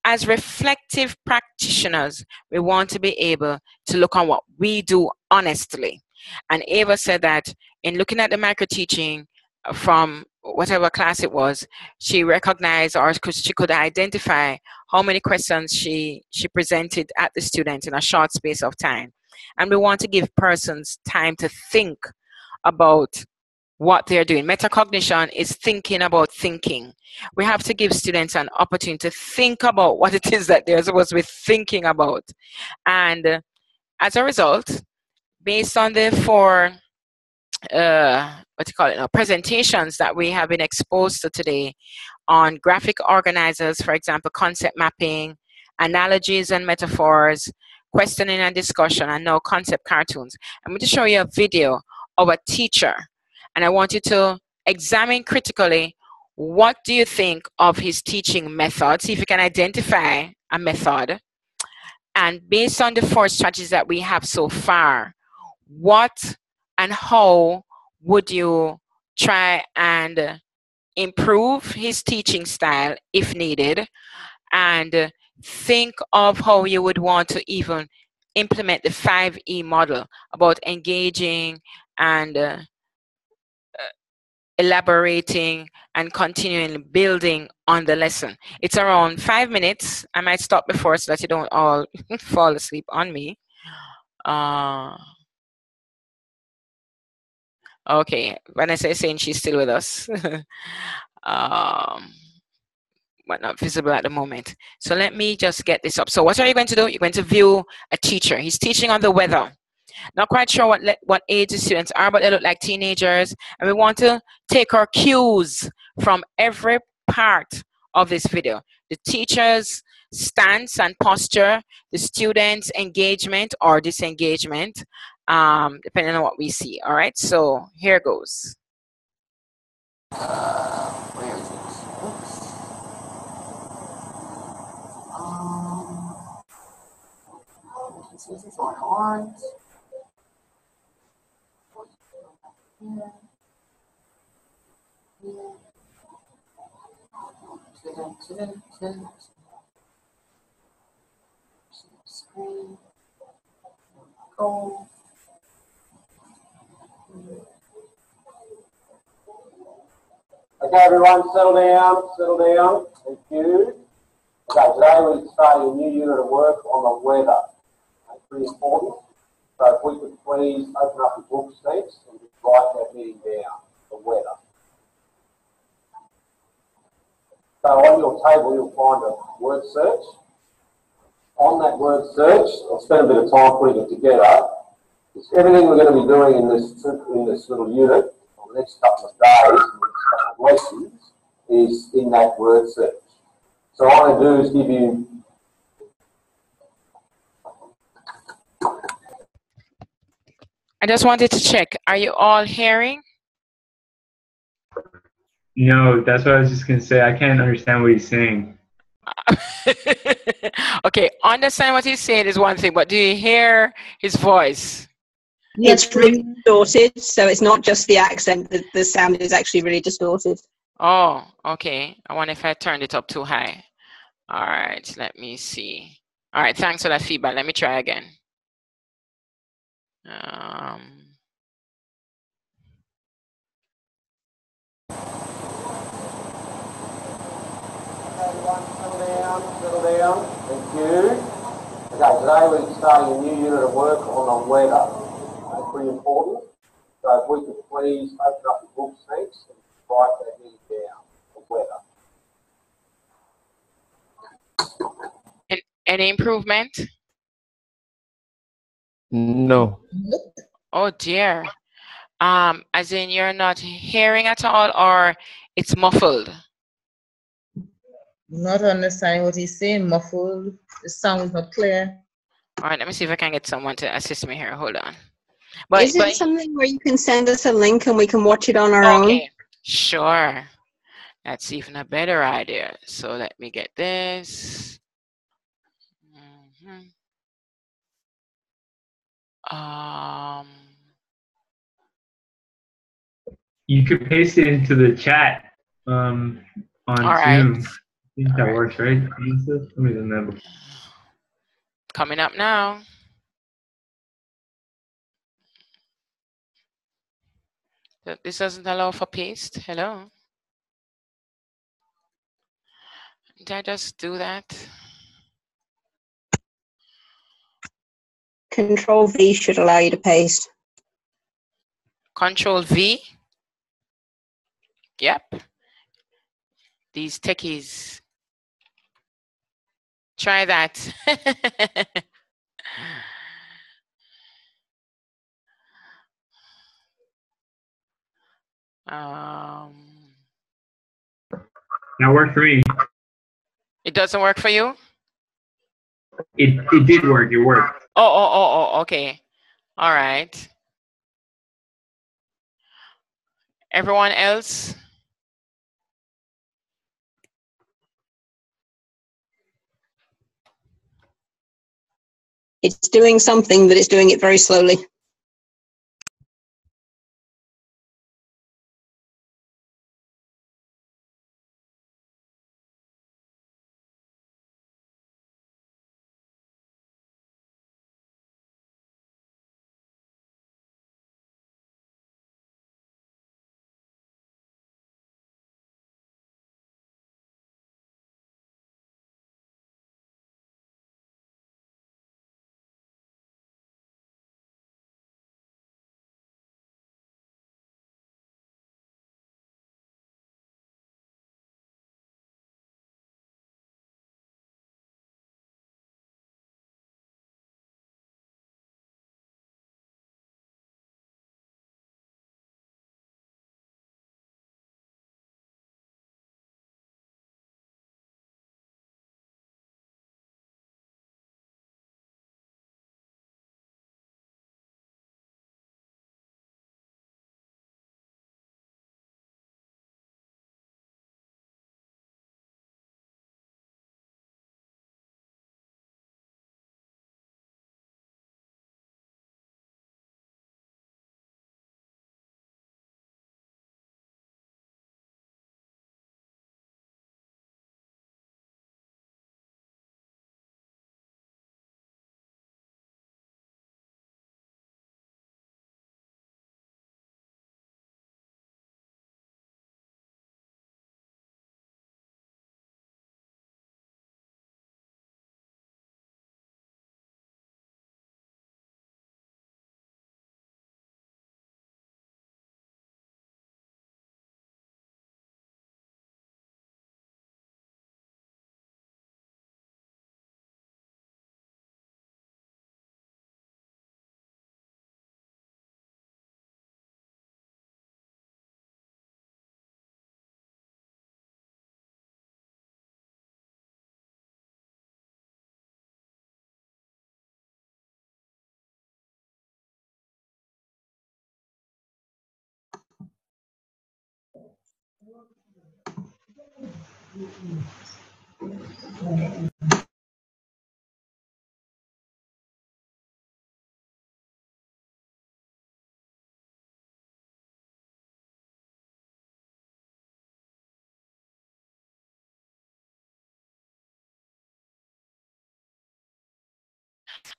as reflective practitioners, we want to be able to look on what we do honestly. And Ava said that in looking at the micro teaching from whatever class it was, she recognized, or she could identify how many questions she presented at the students in a short space of time. And we want to give persons time to think about what they're doing. Metacognition is thinking about thinking. We have to give students an opportunity to think about what it is that they're supposed to be thinking about. And as a result, based on the 4 presentations that we have been exposed to today on graphic organizers, for example, concept mapping, analogies and metaphors, questioning and discussion, and now concept cartoons. I'm going to show you a video of a teacher, and I want you to examine critically what do you think of his teaching method. See if you can identify a method. And based on the 4 strategies that we have so far, what and how would you try and improve his teaching style if needed, and think of how you would want to even implement the 5E model about engaging and elaborating and continuing building on the lesson. It's around 5 minutes. I might stop before so that you don't all fall asleep on me. Okay, Vanessa is saying she's still with us. But not visible at the moment. So let me just get this up. So what are you going to do? You're going to view a teacher. He's teaching on the weather. Not quite sure what age the students are, but they look like teenagers. And we want to take our cues from every part of this video. The teacher's stance and posture, the student's engagement or disengagement, depending on what we see. All right, so here goes. Where is it? Oops. This is on. Screen. Go. Okay, everyone, settle down. Thank you. Okay, today we're starting a new unit of work on the weather. That's pretty important. So if we could please open up the book sheets and just write that heading down, the weather. So on your table you'll find a word search. On that word search, I'll spend a bit of time putting it together. It's everything we're going to be doing in this little unit for the next couple of days, the next couple of lessons, is in that word search. So all I do is give you I just wanted to check. Are you all hearing? No, that's what I was just going to say. I can't understand what he's saying. Okay, understand what he's saying is one thing, but do you hear his voice? It's really distorted, so it's not just the accent. The sound is actually really distorted. Oh, okay. I wonder if I turned it up too high. All right, let me see. All right, thanks for that feedback. Let me try again. Settle down. Thank you. Okay, today we're starting a new unit of work on the weather. That's pretty important. So if we could please open up the book sheets and write that heading down, the weather. Any improvement? No. Oh dear. As in you're not hearing at all, or it's muffled? Not understanding what he's saying, muffled. The sound is not clear. All right, let me see if I can get someone to assist me here. Hold on. Is it something where you can send us a link and we can watch it on our own? Sure. That's even a better idea. So let me get this. You could paste it into the chat on Zoom. I think that works, right? Somebody doesn't know. Coming up now. This doesn't allow for paste. Hello. Did I just do that? Control V should allow you to paste. Control V. Yep. These techies. Try that. That worked for me. It doesn't work for you? It did work. It worked. Oh, okay. All right. Everyone else? It's doing something, but it's doing it very slowly.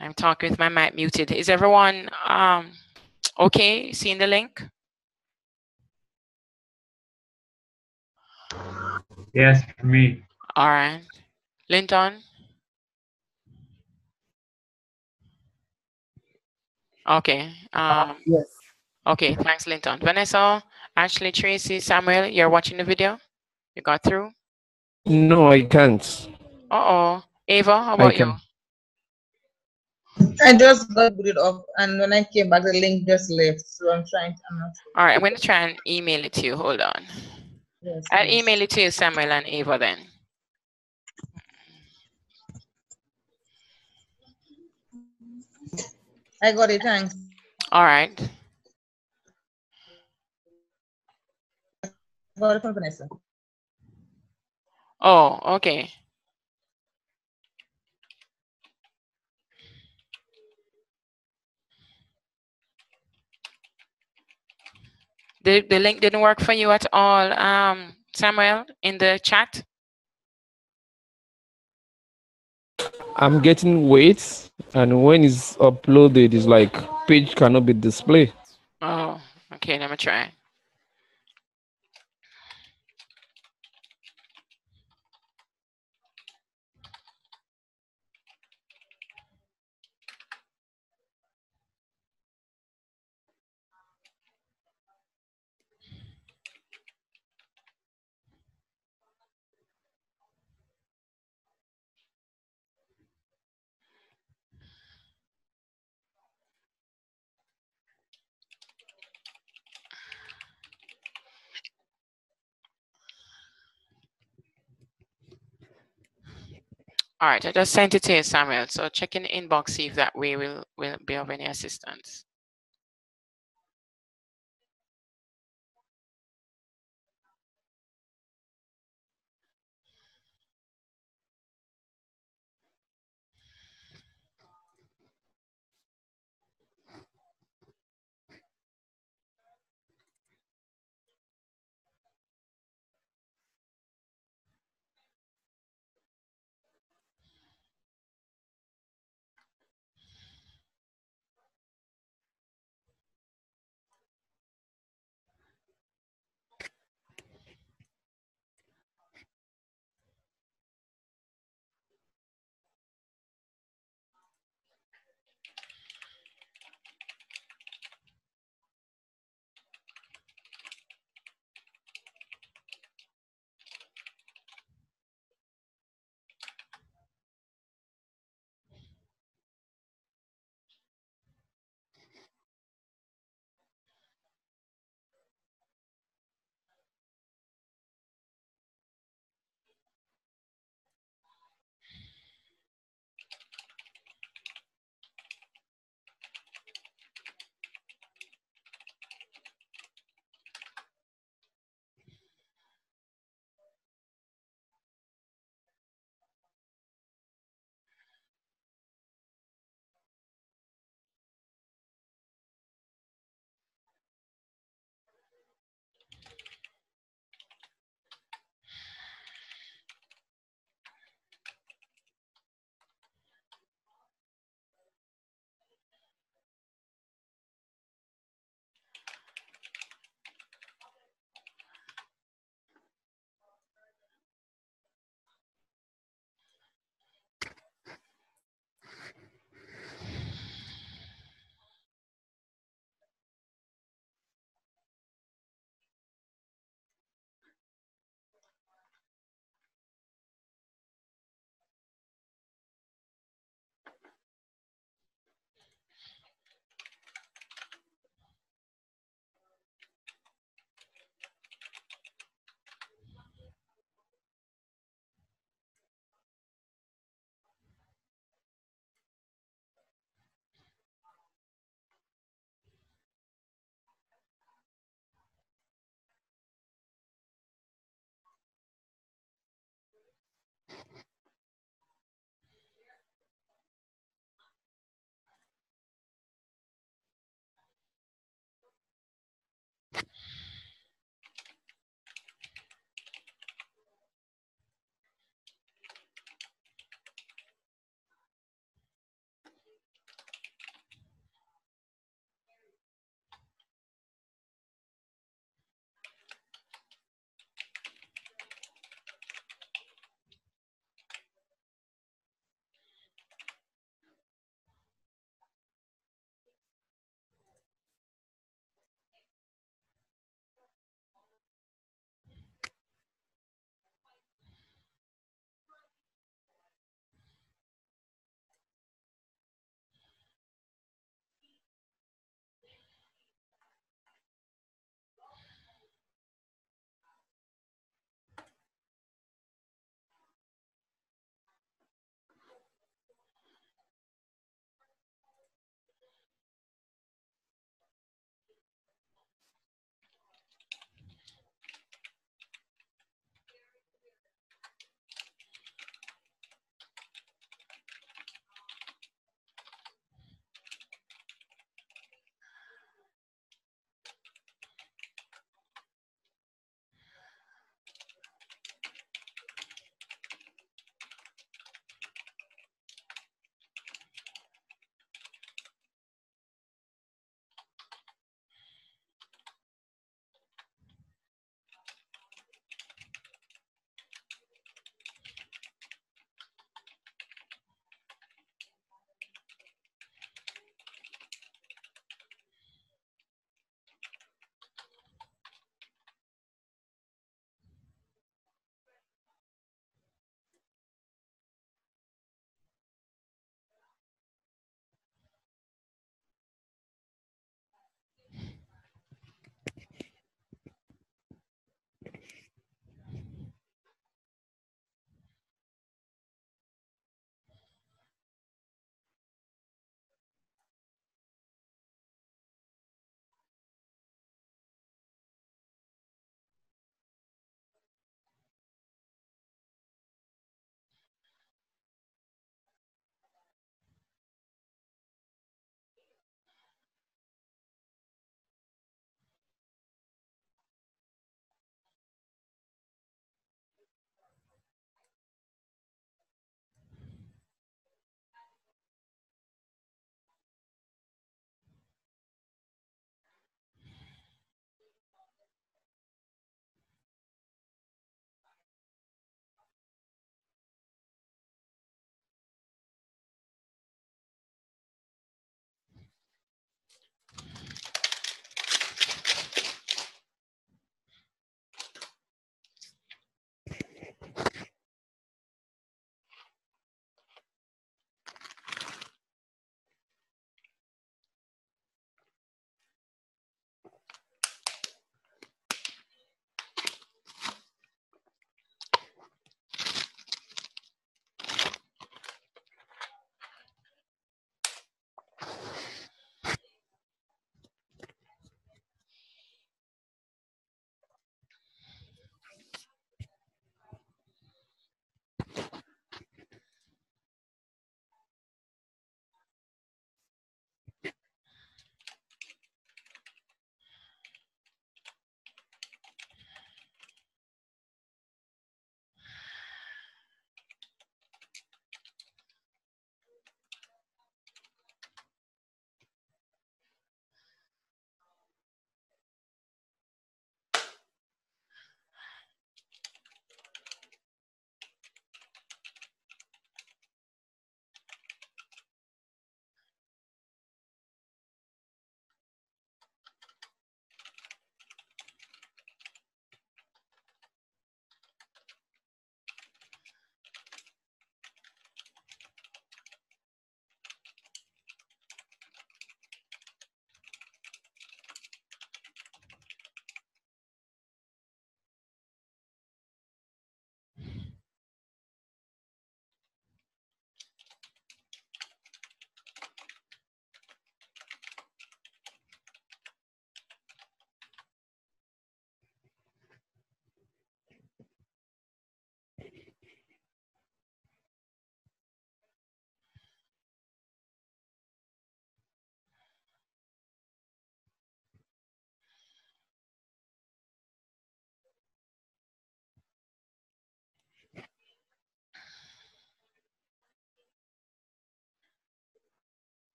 I'm talking with my mic muted. Is everyone okay seeing the link? Yes, for me. All right. Linton? Okay. Yes. Okay, thanks, Linton. Vanessa, Ashley, Tracy, Samuel, you're watching the video? You got through? No, I can't. Uh-oh. Ava, how about you? I just got booted off, and when I came back, the link just left. So I'm not sure. All right, I'm going to try and email it to you. Hold on. Yes, I'll please. email it to you, Samuel and Ava, then. I got it, thanks. All right. Got it from Vanessa. Oh, okay. The link didn't work for you at all, Samuel, in the chat? I'm getting weights, and when it's uploaded, it's like page cannot be displayed. Oh, okay, let me try. All right, I just sent it to you, Samuel. So check in the inbox, see if that way will be of any assistance.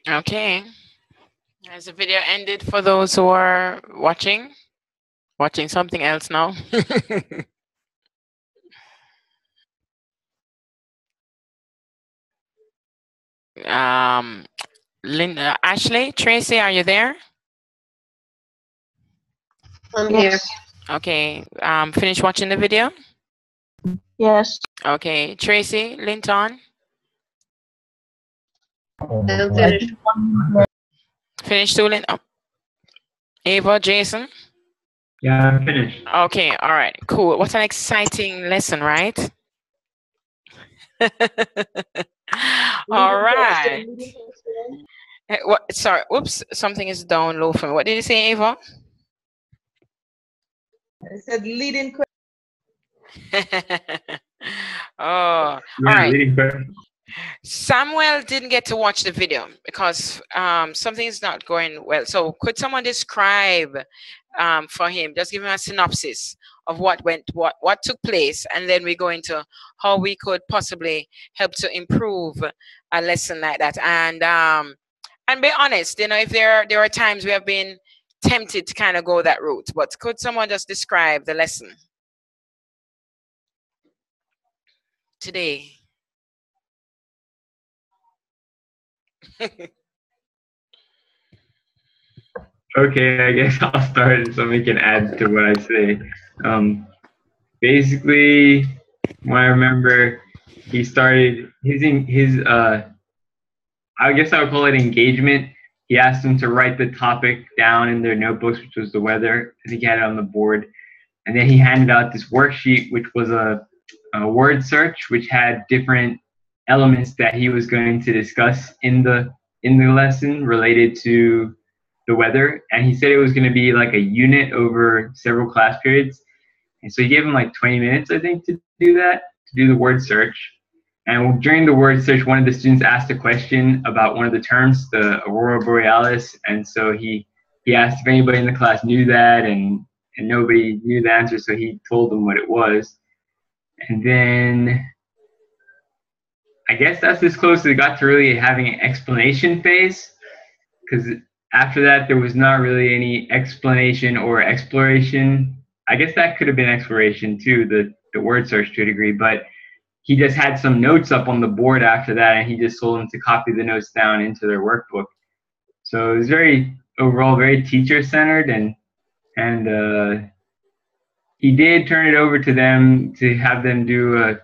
Okay. Has the video ended for those who are watching? Watching something else now? Linda, Ashley, Tracy, are you there? I'm here. Okay. Finish watching the video? Yes. Okay. Tracy, Linton? I'm finished. Finish too, Lint? Oh. Ava, Jason? Yeah, I'm finished. Okay, all right, cool. What an exciting lesson, right? All right. What? Sorry. Oops. Something is down low for me. What did you say, Ava? I said leading question. Oh, all right. Leading question. Samuel didn't get to watch the video because something is not going well. So could someone describe for him, just give him a synopsis of what took place, and then we go into how we could possibly help to improve a lesson like that. And be honest, you know, if there are times we have been tempted to kind of go that route, but could someone just describe the lesson today? Okay, I guess I'll start so somebody can add to what I say. Basically, when I remember, he started his I guess I would call it engagement. He asked them to write the topic down in their notebooks, which was the weather. I think he had it on the board, and then he handed out this worksheet, which was a word search, which had different elements that he was going to discuss in the lesson related to the weather. And he said it was going to be like a unit over several class periods. And so he gave him like 20 minutes, I think, to do that, to do the word search. And during the word search, one of the students asked a question about one of the terms, the aurora borealis. And so he asked if anybody in the class knew that, and nobody knew the answer, so he told them what it was. And then I guess that's as close as it got to really having an explanation phase, because after that there was not really any explanation or exploration. I guess that could have been exploration too, the word search to a degree, but he just had some notes up on the board after that, and he just told them to copy the notes down into their workbook. So it was overall very teacher centered, and he did turn it over to them to have them do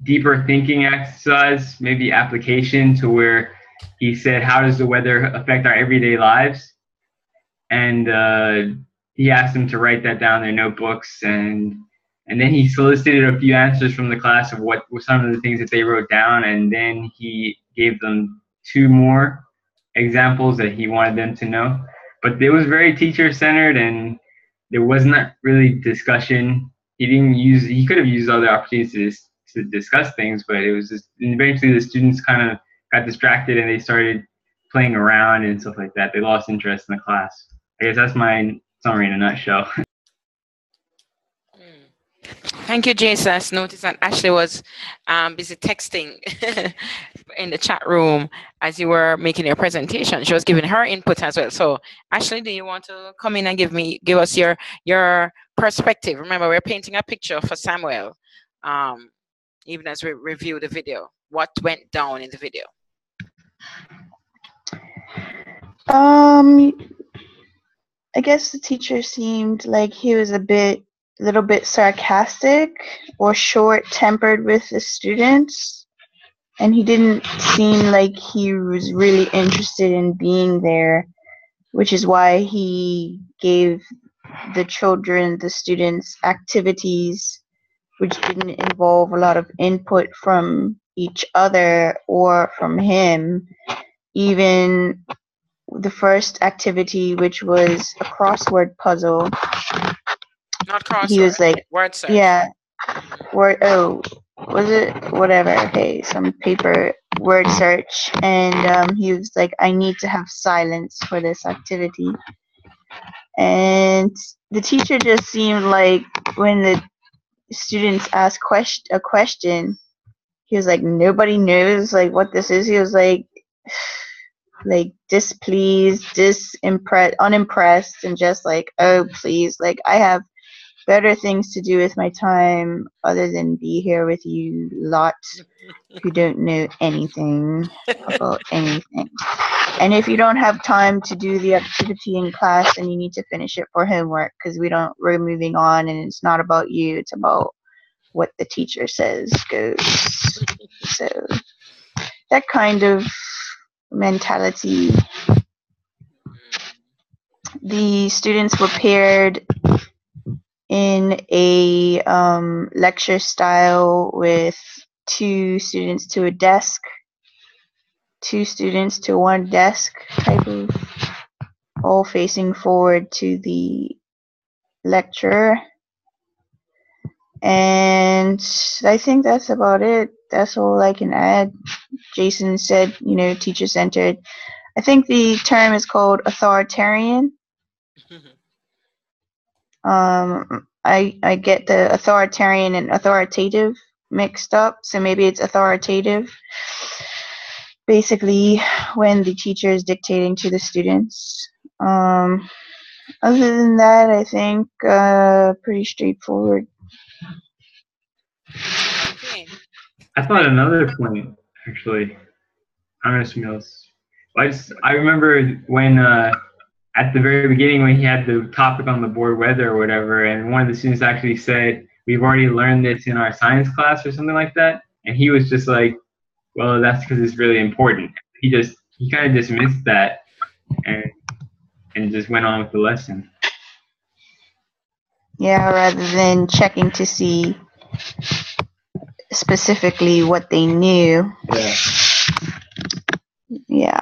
deeper thinking exercise, maybe application, to where he said, how does the weather affect our everyday lives? And he asked them to write that down in their notebooks, and then he solicited a few answers from the class of what were some of the things that they wrote down, and then he gave them 2 more examples that he wanted them to know. But it was very teacher-centered, and there was not really discussion. He could have used other opportunities to discuss things, but it was just, eventually the students kind of got distracted and they started playing around and stuff like that. They lost interest in the class. I guess that's my summary in a nutshell. Thank you, Jason. I noticed that Ashley was busy texting in the chat room as you were making your presentation. She was giving her input as well. So, Ashley, do you want to come in and give us your perspective? Remember, we're painting a picture for Samuel, even as we review the video. What went down in the video? I guess the teacher seemed like he was a little bit sarcastic or short-tempered with the students, and he didn't seem like he was really interested in being there, which is why he gave the students, activities which didn't involve a lot of input from each other or from him. Even the first activity, which was a crossword puzzle. Not crossword. He was like, word search. Yeah. Was it? Whatever. Okay, some paper word search. And he was like, I need to have silence for this activity. And the teacher just seemed like when the students asked a question, he was like, nobody knows like what this is. He was like displeased, unimpressed, and just like, oh please, like I have better things to do with my time other than be here with you lot who don't know anything about anything. And if you don't have time to do the activity in class, then you need to finish it for homework, because we're moving on, and it's not about you, it's about what the teacher says goes. So that kind of mentality. The students were paired in a lecture style with 2 students to a desk, 2 students to one desk type of, all facing forward to the lecturer. And I think that's about it. That's all I can add. Jason said, teacher-centered. I think the term is called authoritarian. I get the authoritarian and authoritative mixed up, so maybe it's authoritative. Basically, when the teacher is dictating to the students. Other than that, I think pretty straightforward. Okay. I thought another point, actually. I'm going to something else. I remember when at the very beginning when he had the topic on the board, weather or whatever, and one of the students actually said, we've already learned this in our science class or something like that. And he was just like, well, that's because it's really important. He kind of dismissed that and just went on with the lesson. Yeah, rather than checking to see specifically what they knew. Yeah. Yeah.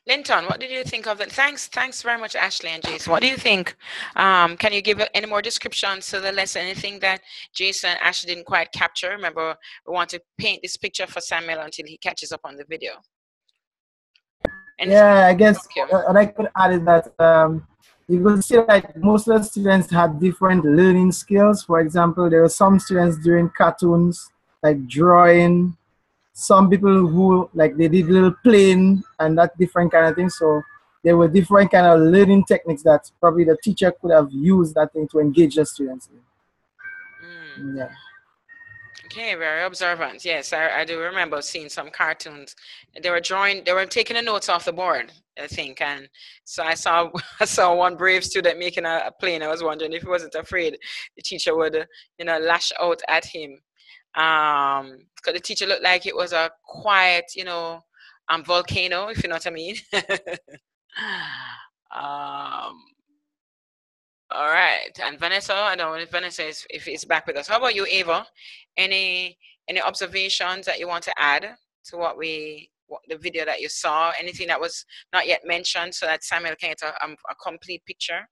Linton, what did you think of that? Thanks very much, Ashley and Jason. What do you think? Can you give any more descriptions to the lesson? Anything that Jason and Ashley didn't quite capture? Remember, we want to paint this picture for Samuel until he catches up on the video. Anything? Yeah, I guess what I could add is that you could see that most of the students had different learning skills. For example, there were some students doing cartoons, like drawing. Some people who like they did little playing and that different kind of thing. So there were different kind of learning techniques that probably the teacher could have used that thing to engage the students in. Yeah. Okay, very observant. Yes, I do remember seeing some cartoons. They were taking the notes off the board, I think. And so I saw one brave student making a plane. I was wondering if he wasn't afraid the teacher would, lash out at him. Because the teacher looked like it was a quiet, volcano, if you know what I mean. All right, and Vanessa, I don't know if Vanessa is back with us. How about you, Ava? Any observations that you want to add to the video that you saw? Anything that was not yet mentioned, so that Samuel can get a complete picture?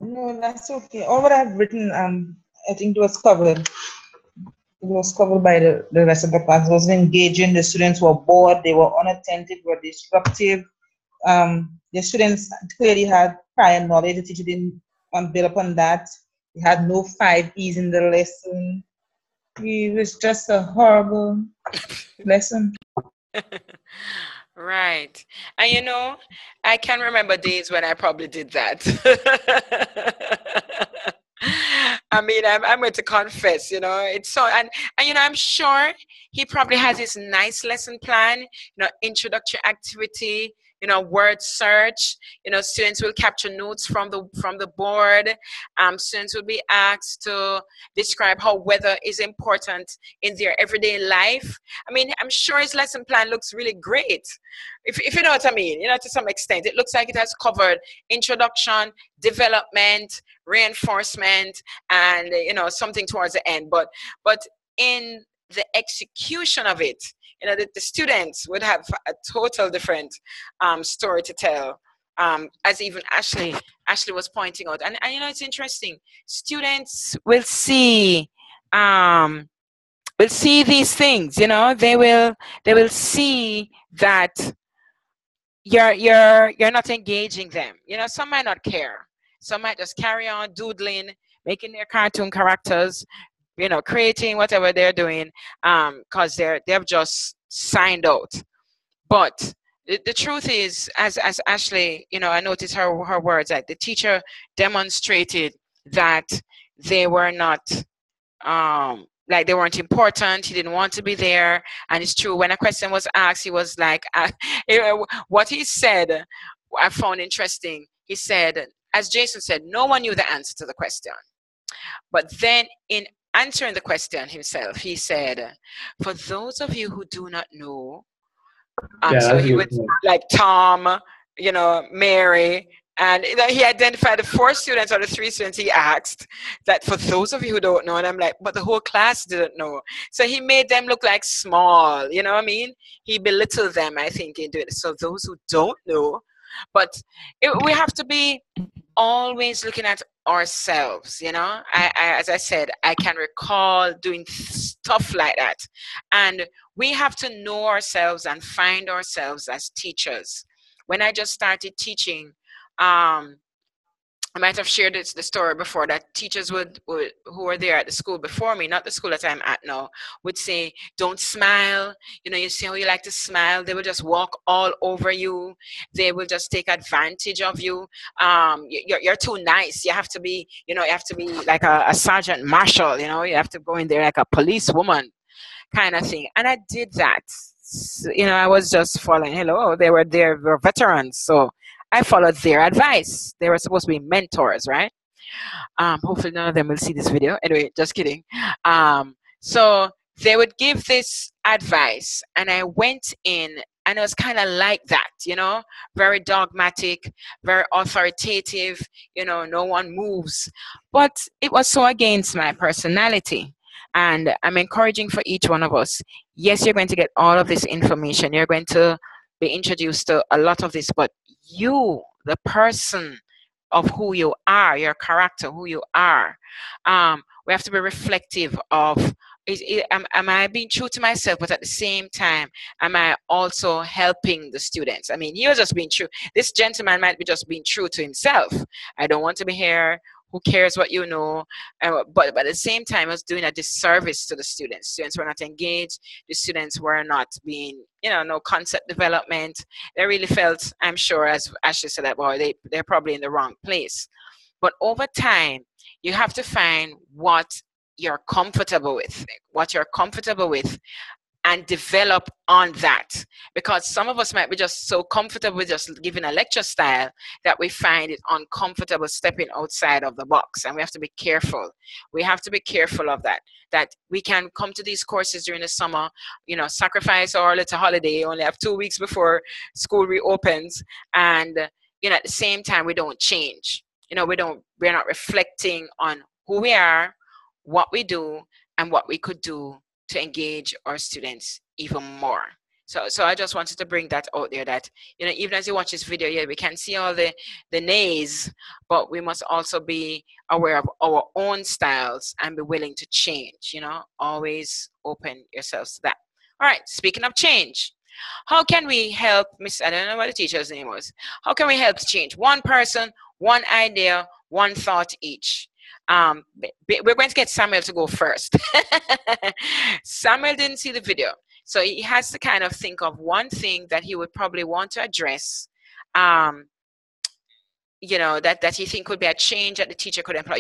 No, that's okay. All what I've written, I think it was covered. It was covered by the rest of the class. It was engaging. The students were bored. They were unattentive. Were disruptive. The students clearly had prior knowledge. The teacher didn't build upon that. They had no 5 E's in the lesson. It was just a horrible lesson. Right. And I can remember days when I probably did that. I mean, I'm going to confess, it's so, and I'm sure he probably has his nice lesson plan, introductory activity, word search, students will capture notes from the board. Students will be asked to describe how weather is important in their everyday life. I mean, I'm sure his lesson plan looks really great. If you know what I mean, to some extent, it looks like it has covered introduction, development, reinforcement, and something towards the end. But in the execution of it, the students would have a total different story to tell, as even Ashley was pointing out. And it's interesting. Students will see these things. They will see that you're not engaging them. Some might not care. Some might just carry on doodling making their cartoon characters, you know, creating whatever they're doing, because they've just signed out. But the truth is, as Ashley, you know, I noticed her words, that the teacher demonstrated that they were not, like they weren't important. He didn't want to be there. And it's true, when a question was asked, he was like, what he said, I found interesting. He said, as Jason said, no one knew the answer to the question. But then in answering the question himself, he said, for those of you who do not know, so he would, like Tom, you know, Mary, and he identified the 4 students or the 3 students he asked, that for those of you who don't know, and I'm like, but the whole class didn't know. So he made them look like small, you know what I mean? He belittled them, I think, in doing it. So those who don't know, but we have to be always looking at ourselves, you know. As I said, I can recall doing stuff like that, and we have to know ourselves and find ourselves as teachers. When I just started teaching, I might have shared the story before, that teachers would who were there at the school before me, not the school that I'm at now, would say, don't smile. You know, you see how you like to smile. They will just walk all over you. They will just take advantage of you. You're too nice. You have to be, you know, you have to be like a sergeant marshal, you know, you have to go in there like a policewoman kind of thing. And I did that. You know, I was just following, hello, they were veterans. So I followed their advice. They were supposed to be mentors, right? Hopefully none of them will see this video. Anyway, just kidding. So they would give this advice, and I went in, and it was kind of like that, you know, very dogmatic, very authoritative, you know, no one moves. But it was so against my personality. And I'm encouraging for each one of us. Yes, you're going to get all of this information. You're going to be introduced to a lot of this, but you, the person of who you are, your character, who you are, we have to be reflective of, am I being true to myself, but at the same time, am I also helping the students? I mean, he was just being true. This gentleman might be just being true to himself. I don't want to be here. Who cares what you know? But at the same time, I was doing a disservice to the students. Students were not engaged. The students were not being, you know, no concept development. They really felt, I'm sure, as Ashley said, that, boy, they're probably in the wrong place. But over time, you have to find what you're comfortable with, and develop on that. Because some of us might be just so comfortable with just giving a lecture style that we find it uncomfortable stepping outside of the box. And we have to be careful. We have to be careful of that. That we can come to these courses during the summer, you know, sacrifice our little holiday, only have 2 weeks before school reopens. And, you know, at the same time, we don't change. You know, we're not reflecting on who we are, what we do, and what we could do to engage our students even more. So I just wanted to bring that out there, that, you know, even as you watch this video, yeah, we can see all the nays, but we must also be aware of our own styles and be willing to change, you know, always open yourselves to that. All right, speaking of change, how can we help, I don't know what the teacher's name was. How can we help change? One person, one idea, one thought each. We're going to get Samuel to go first. Samuel didn't see the video, so he has to kind of think of one thing that he would probably want to address, you know, that he think could be a change that the teacher could employ.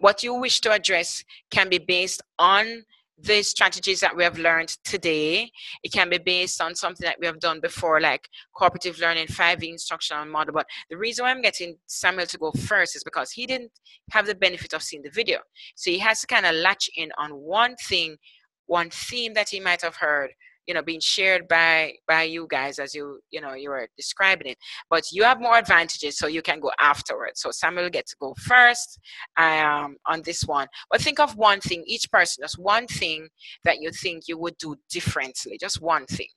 What you wish to address can be based on the strategies that we have learned today. It can be based on something that we have done before, like cooperative learning, 5E instructional model. But the reason why I'm getting Samuel to go first is because he didn't have the benefit of seeing the video. So he has to kind of latch in on one thing, one theme that he might have heard, you know, being shared by you guys as you were describing it. But you have more advantages, so you can go afterwards. So Samuel gets to go first on this one. But think of one thing, each person, just one thing that you think you would do differently. Just one thing.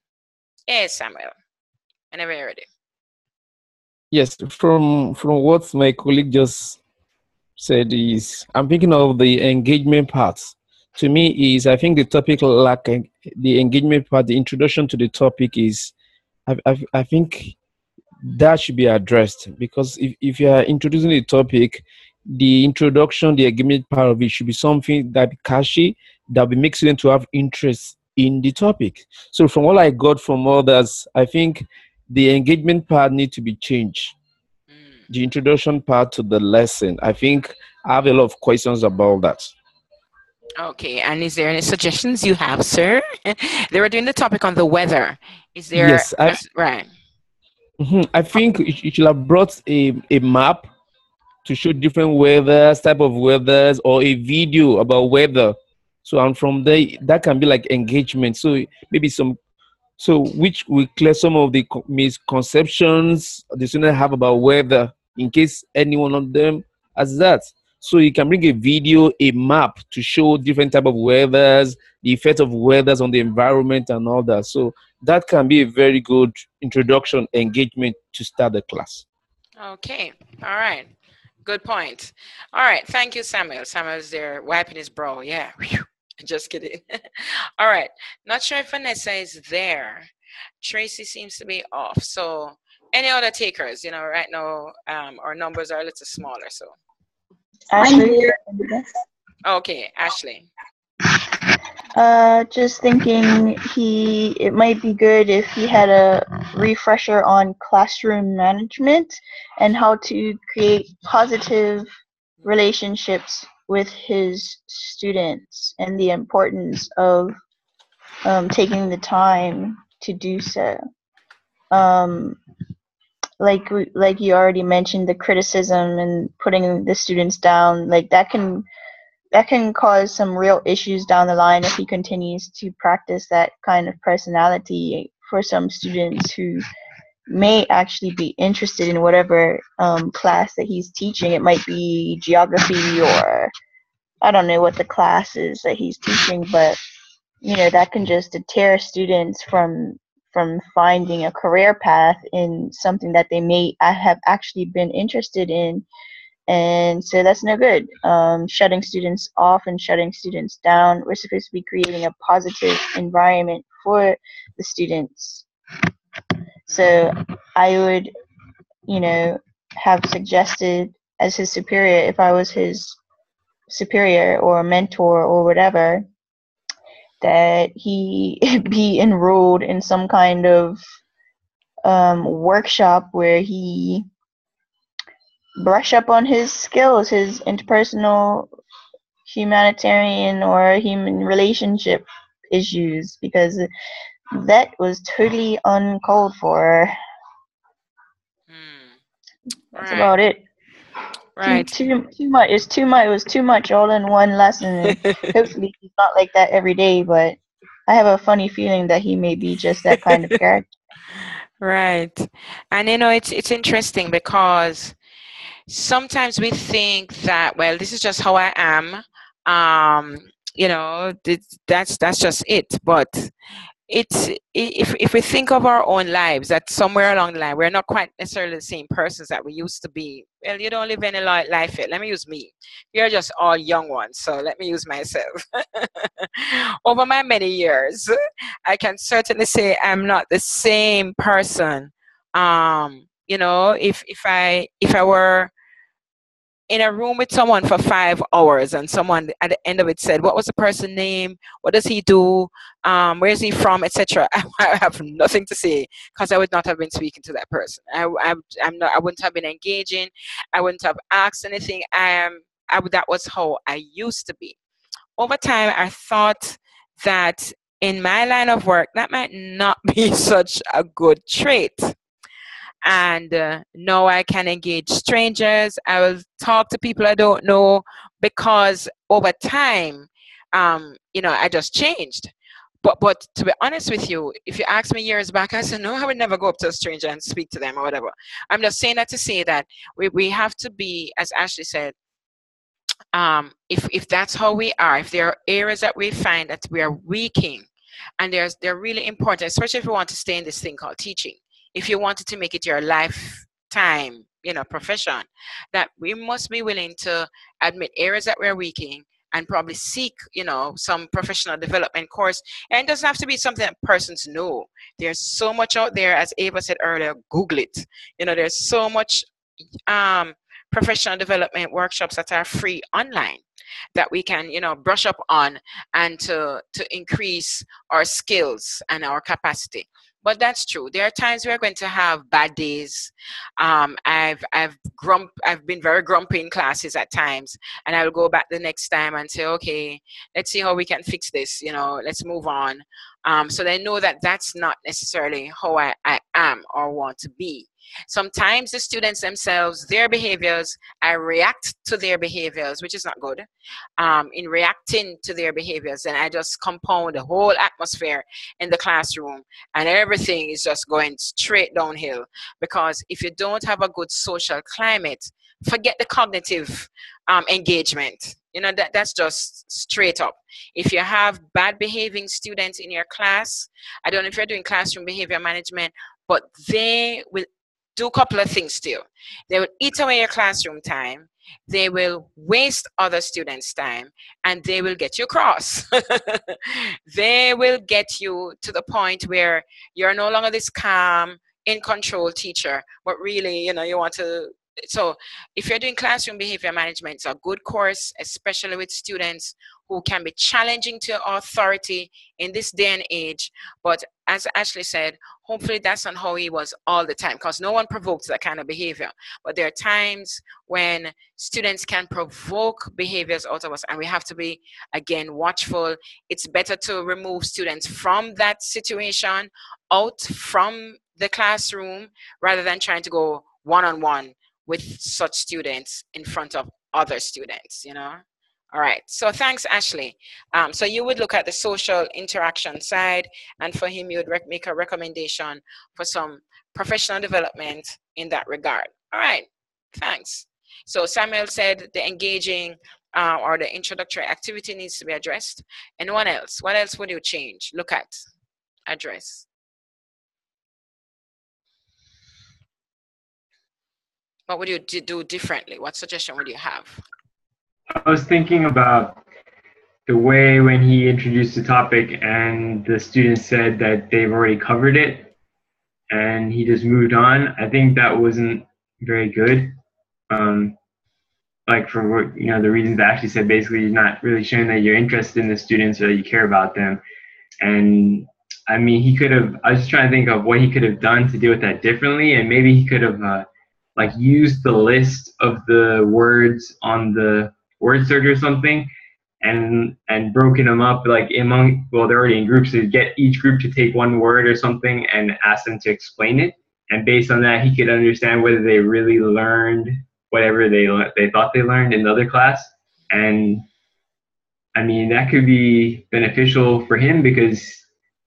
Yes, Samuel. Whenever you're ready. Yes, from what my colleague just said is, I'm thinking of the engagement parts. To me is, I think the topic like the engagement part, the introduction to the topic is, I think that should be addressed, because if you are introducing the topic, the introduction, the engagement part of it should be something that be catchy, that will make students to have interest in the topic. So from what I got from others, I think the engagement part need to be changed. The introduction part to the lesson. I think I have a lot of questions about that. Okay, and is there any suggestions you have, sir? They were doing the topic on the weather. Is there Yes, right? I think you should have brought a map to show different weathers, type of weathers, or a video about weather. So and from there, that can be like engagement. So maybe which will clear some of the misconceptions the students have about weather, in case any one of them has that. So you can bring a video, a map to show different type of weathers, the effect of weathers on the environment and all that. So that can be a very good introduction engagement to start the class. Okay, all right. Good point. All right, thank you, Samuel. Samuel's there wiping his brow. Yeah, just kidding. All right, not sure if Vanessa is there. Tracy seems to be off. So any other takers? Right now our numbers are a little smaller. So Ashley. Okay, Ashley. Just thinking it might be good if he had a refresher on classroom management and how to create positive relationships with his students and the importance of taking the time to do so. Like you already mentioned, the criticism and putting the students down, like that can cause some real issues down the line if he continues to practice that kind of personality for some students who may actually be interested in whatever class that he's teaching. It might be geography, or I don't know what the class is that he's teaching, but that can just deter students from finding a career path in something that they may have actually been interested in. And so that's no good. Shutting students off and shutting students down. We're supposed to be creating a positive environment for the students. So I would, have suggested as his superior, if I was his superior or mentor or whatever, that he be enrolled in some kind of workshop where he brush up on his skills, his interpersonal, humanitarian, or human relationship issues, because that was totally uncalled for. That's about it. Right. Too much. It's too much. It was too much all in one lesson. And hopefully he's not like that every day, but I have a funny feeling that he may be just that kind of character. Right. And it's interesting because sometimes we think that, well, this is just how I am. That's just it. But if we think of our own lives, that somewhere along the line we're not quite necessarily the same persons that we used to be. Well, you don't live any life yet. Let me use me. You're just all young ones, so let me use myself. Over my many years, I can certainly say I'm not the same person. If I were in a room with someone for 5 hours and someone at the end of it said, what was the person's name? What does he do? Where is he from? Etc. I have nothing to say because I would not have been speaking to that person. I wouldn't have been engaging. I wouldn't have asked anything. That was how I used to be. Over time, I thought that in my line of work, that might not be such a good trait. And now I can engage strangers. I will talk to people I don't know because over time, I just changed. But to be honest with you, if you asked me years back, I said, no, I would never go up to a stranger and speak to them or whatever. I'm just saying that to say that we have to be, as Ashley said, if that's how we are, if there are areas that we find that we are weakening, and they're really important, especially if you want to stay in this thing called teaching. If you wanted to make it your lifetime, profession, that we must be willing to admit areas that we're weakening and probably seek, some professional development course. And it doesn't have to be something that persons know. There's so much out there, as Ava said earlier, Google it. There's so much professional development workshops that are free online that we can, you know, brush up on and to increase our skills and our capacity. But that's true. There are times we're going to have bad days. I've been very grumpy in classes at times, and I will go back the next time and say, okay, let's see how we can fix this. You know, let's move on. So they know that that's not necessarily how I am or want to be. Sometimes the students themselves, their behaviors, I react to their behaviors, which is not good. In reacting to their behaviors, and I just compound the whole atmosphere in the classroom, and everything is just going straight downhill. Because if you don't have a good social climate, forget the cognitive engagement. You know, that's just straight up. If you have bad behaving students in your class, I don't know if you're doing classroom behavior management, but they will do a couple of things to you. They will eat away your classroom time, they will waste other students' time, and they will get you cross. They will get you to the point where you're no longer this calm, in control teacher, but really, you know, you want to. So if you're doing classroom behavior management, it's a good course, especially with students who can be challenging to authority in this day and age. But as Ashley said, hopefully that's not how he was all the time, because no one provokes that kind of behavior. But there are times when students can provoke behaviors out of us, and we have to be, again, watchful. It's better to remove students from that situation, out from the classroom, rather than trying to go one-on-one with such students in front of other students, you know? All right, so thanks, Ashley. So you would look at the social interaction side, and for him, you would make a recommendation for some professional development in that regard. All right, thanks. So Samuel said the engaging or the introductory activity needs to be addressed. Anyone else? What else would you change, look at, address? What would you do differently? What suggestion would you have? I was thinking about the way when he introduced the topic and the students said that they've already covered it and he just moved on. I think that wasn't very good. Like for what, you know, the reasons that Ashley said, basically you're not really showing that you're interested in the students or that you care about them. And I mean, he could have, I was just trying to think of what he could have done to deal with that differently, and maybe he could have like used the list of the words on the word search or something, and broken them up like among, well, they're already in groups, so get each group to take one word or something and ask them to explain it, and based on that he could understand whether they really learned whatever they thought they learned in the other class. And I mean, that could be beneficial for him, because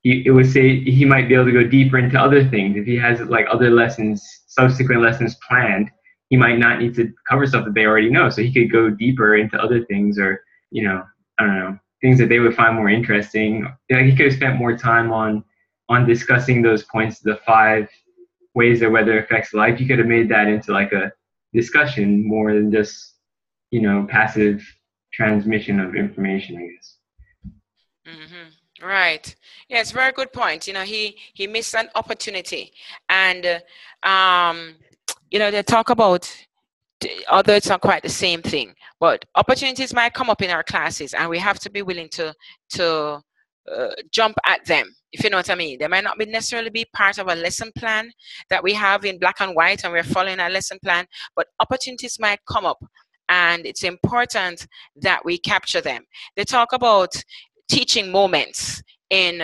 it would say he might be able to go deeper into other things. If he has like other lessons, subsequent lessons planned, he might not need to cover stuff that they already know. So he could go deeper into other things, or, you know, I don't know, things that they would find more interesting. Like he could have spent more time on discussing those points, the 5 ways that weather affects life. He could have made that into like a discussion more than just, you know, passive transmission of information, I guess. Mm-hmm. Right. Yes, very good point. You know, he missed an opportunity, and you know, they talk about, although it's not quite the same thing, but opportunities might come up in our classes, and we have to be willing to jump at them, if you know what I mean. They might not be necessarily be part of a lesson plan that we have in black and white, and we're following a lesson plan, but opportunities might come up, and it's important that we capture them. They talk about teaching moments in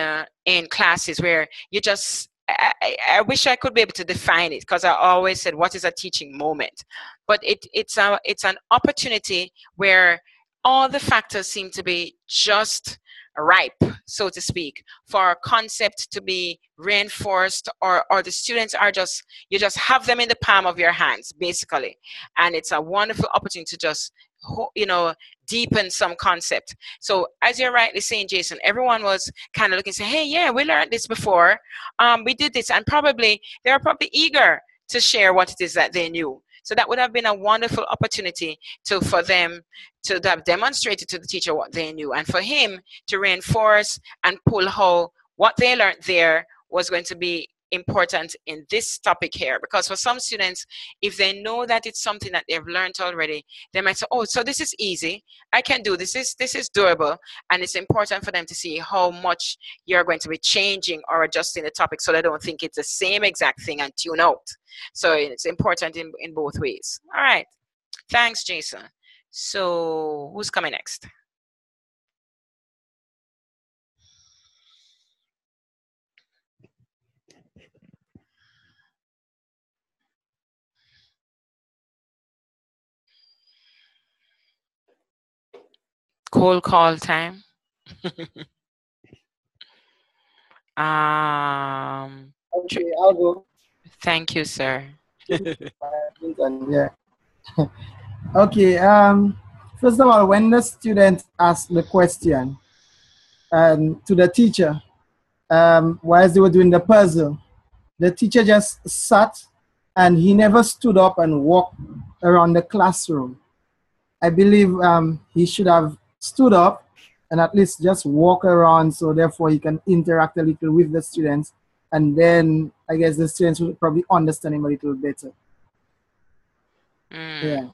classes where you just, I wish I could be able to define it, because I always said, what is a teaching moment? But it's an opportunity where all the factors seem to be just ripe, so to speak, for a concept to be reinforced, or the students are just, you just have them in the palm of your hands, basically. And it's a wonderful opportunity to just, you know, deepen some concept. So as you're rightly saying, Jason, everyone was kind of looking and say, hey, yeah, we learned this before. We did this, and probably they were probably eager to share what it is that they knew. So that would have been a wonderful opportunity for them to have demonstrated to the teacher what they knew, and for him to reinforce and pull how what they learned there was going to be important in this topic here, because for some students, if they know that it's something that they've learned already, they might say, oh, so this is easy, I can do this, this is doable. And it's important for them to see how much you're going to be changing or adjusting the topic, so they don't think it's the same exact thing and tune out. So it's important in both ways. All right, thanks, Jason. So who's coming next? Cold call time. Okay, I'll go. Thank you, sir. Yeah. Okay. First of all, when the student asked the question to the teacher, whilst they were doing the puzzle, the teacher just sat and he never stood up and walked around the classroom. I believe he should have stood up and at least just walk around, so therefore he can interact a little with the students, and then I guess the students will probably understand him a little better. Yeah.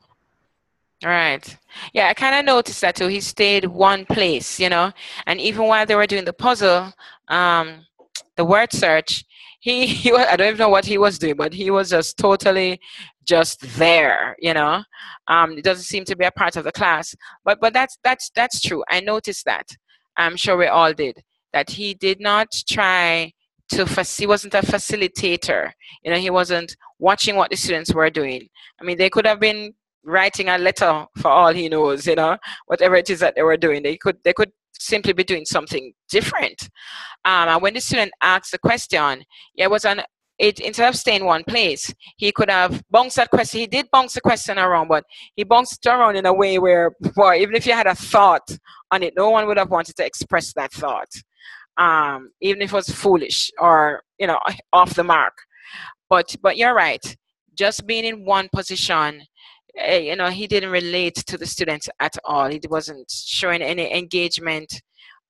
All right. Yeah, I kind of noticed that too. He stayed one place, you know, and even while they were doing the puzzle, the word search, he was, I don't even know what he was doing, but he was just totally just there, you know. It doesn't seem to be a part of the class, but that's true. I noticed that. I'm sure we all did, that he did not try to he wasn't a facilitator, you know. He wasn't watching what the students were doing. I mean, they could have been writing a letter for all he knows, you know, whatever it is that they were doing. They could simply be doing something different. And when the student asked the question, it was instead of staying one place, he could have bounced that question. He did bounce the question around, but he bounced it around in a way where, boy, even if you had a thought on it, no one would have wanted to express that thought, even if it was foolish or, you know, off the mark. But you're right. Just being in one position, you know, he didn't relate to the students at all. He wasn't showing any engagement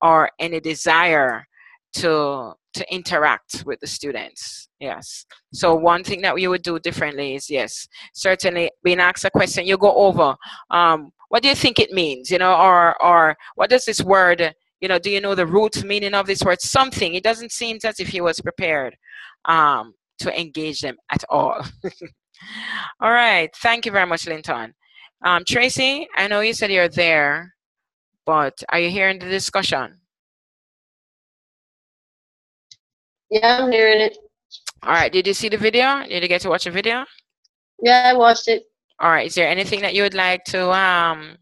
or any desire to interact with the students. Yes. So one thing that we would do differently is, yes, certainly being asked a question, you go over, what do you think it means? You know, or what does this word, you know, do you know the root meaning of this word? Something. It doesn't seem as if he was prepared to engage them at all. All right. Thank you very much, Linton. Tracy, I know you said you're there, but are you hearing the discussion? Yeah, I'm hearing it. All right. Did you see the video? Did you get to watch the video? Yeah, I watched it. All right. Is there anything that you would like to,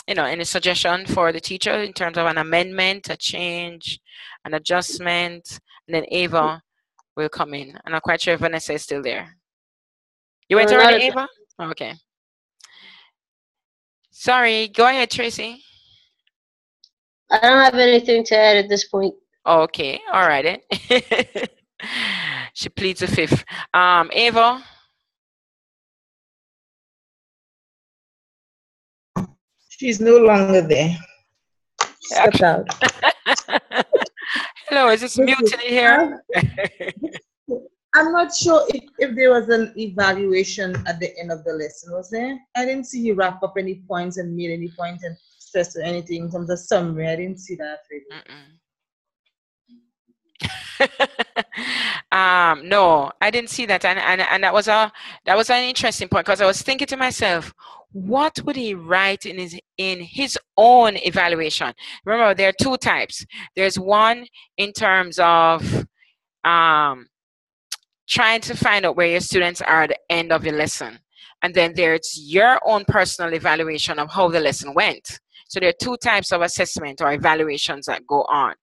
you know, any suggestion for the teacher in terms of an amendment, a change, an adjustment? And then Ava will come in. I'm not quite sure if Vanessa is still there. You went already, Ava? Okay. Sorry. Go ahead, Tracy. I don't have anything to add at this point. Okay. All right then. She pleads the fifth. Ava? She's no longer there. Stepped out. Hello, is this mutiny here? I'm not sure if there was an evaluation at the end of the lesson, was there? I didn't see you wrap up any points and made any points and stress or anything in terms of summary. I didn't see that. No, I didn't see that, and that was an interesting point, because I was thinking to myself, what would he write in his own evaluation? Remember, there are two types. There's one in terms of trying to find out where your students are at the end of your lesson, and then there's your own personal evaluation of how the lesson went. So there are two types of assessment or evaluations that go on.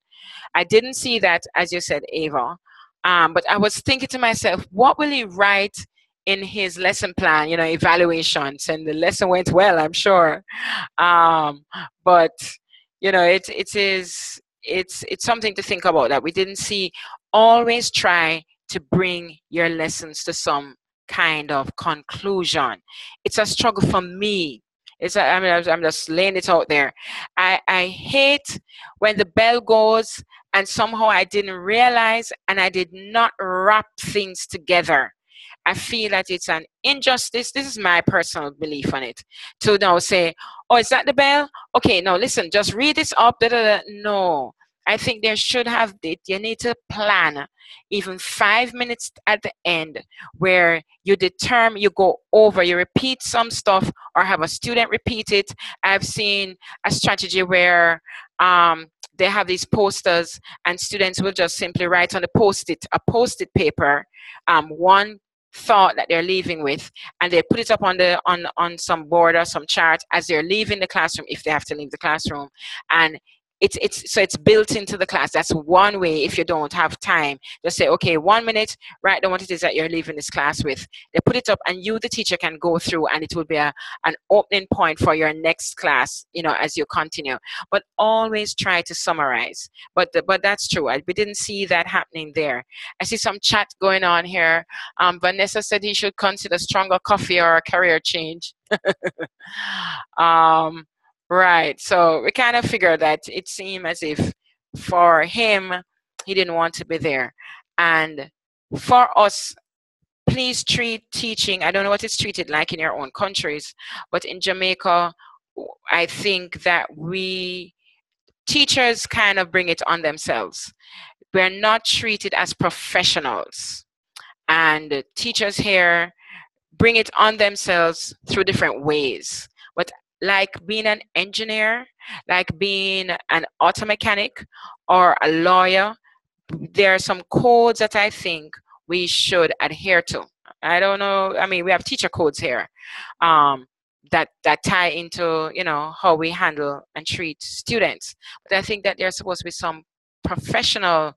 I didn't see that, as you said, Ava, but I was thinking to myself, what will he write in his lesson plan, you know, evaluations? And the lesson went well, I'm sure. But, you know, it's something to think about, that we didn't see. Always try to bring your lessons to some kind of conclusion. It's a struggle for me. I'm just laying it out there. I hate when the bell goes and somehow I didn't realize and I did not wrap things together. I feel that it's an injustice. This is my personal belief on it. To now say, oh, is that the bell? Okay, now listen, just read this up. Da, da, da. No, I think there should have, you need to plan even 5 minutes at the end where you determine, you go over, you repeat some stuff or have a student repeat it. I've seen a strategy where they have these posters and students will just simply write on a post-it paper, one thought that they're leaving with, and they put it up on some board or some chart as they're leaving the classroom, if they have to leave the classroom. And it's built into the class. That's one way. If you don't have time, just say, okay, 1 minute, write down what it is that you're leaving this class with. They put it up and you, the teacher, can go through and it will be an opening point for your next class, as you continue. But always try to summarize. But that's true. We didn't see that happening there. I see some chat going on here. Vanessa said he should consider stronger coffee or a career change. Right, so we kind of figured that it seemed as if for him, he didn't want to be there. And for us, please treat teaching, I don't know what it's treated like in your own countries, but in Jamaica, I think that teachers kind of bring it on themselves. We're not treated as professionals. And teachers here bring it on themselves through different ways. But like being an engineer, like being an auto mechanic or a lawyer, there are some codes that I think we should adhere to. I don't know, I mean, we have teacher codes here that tie into, how we handle and treat students. But I think that there's supposed to be some professional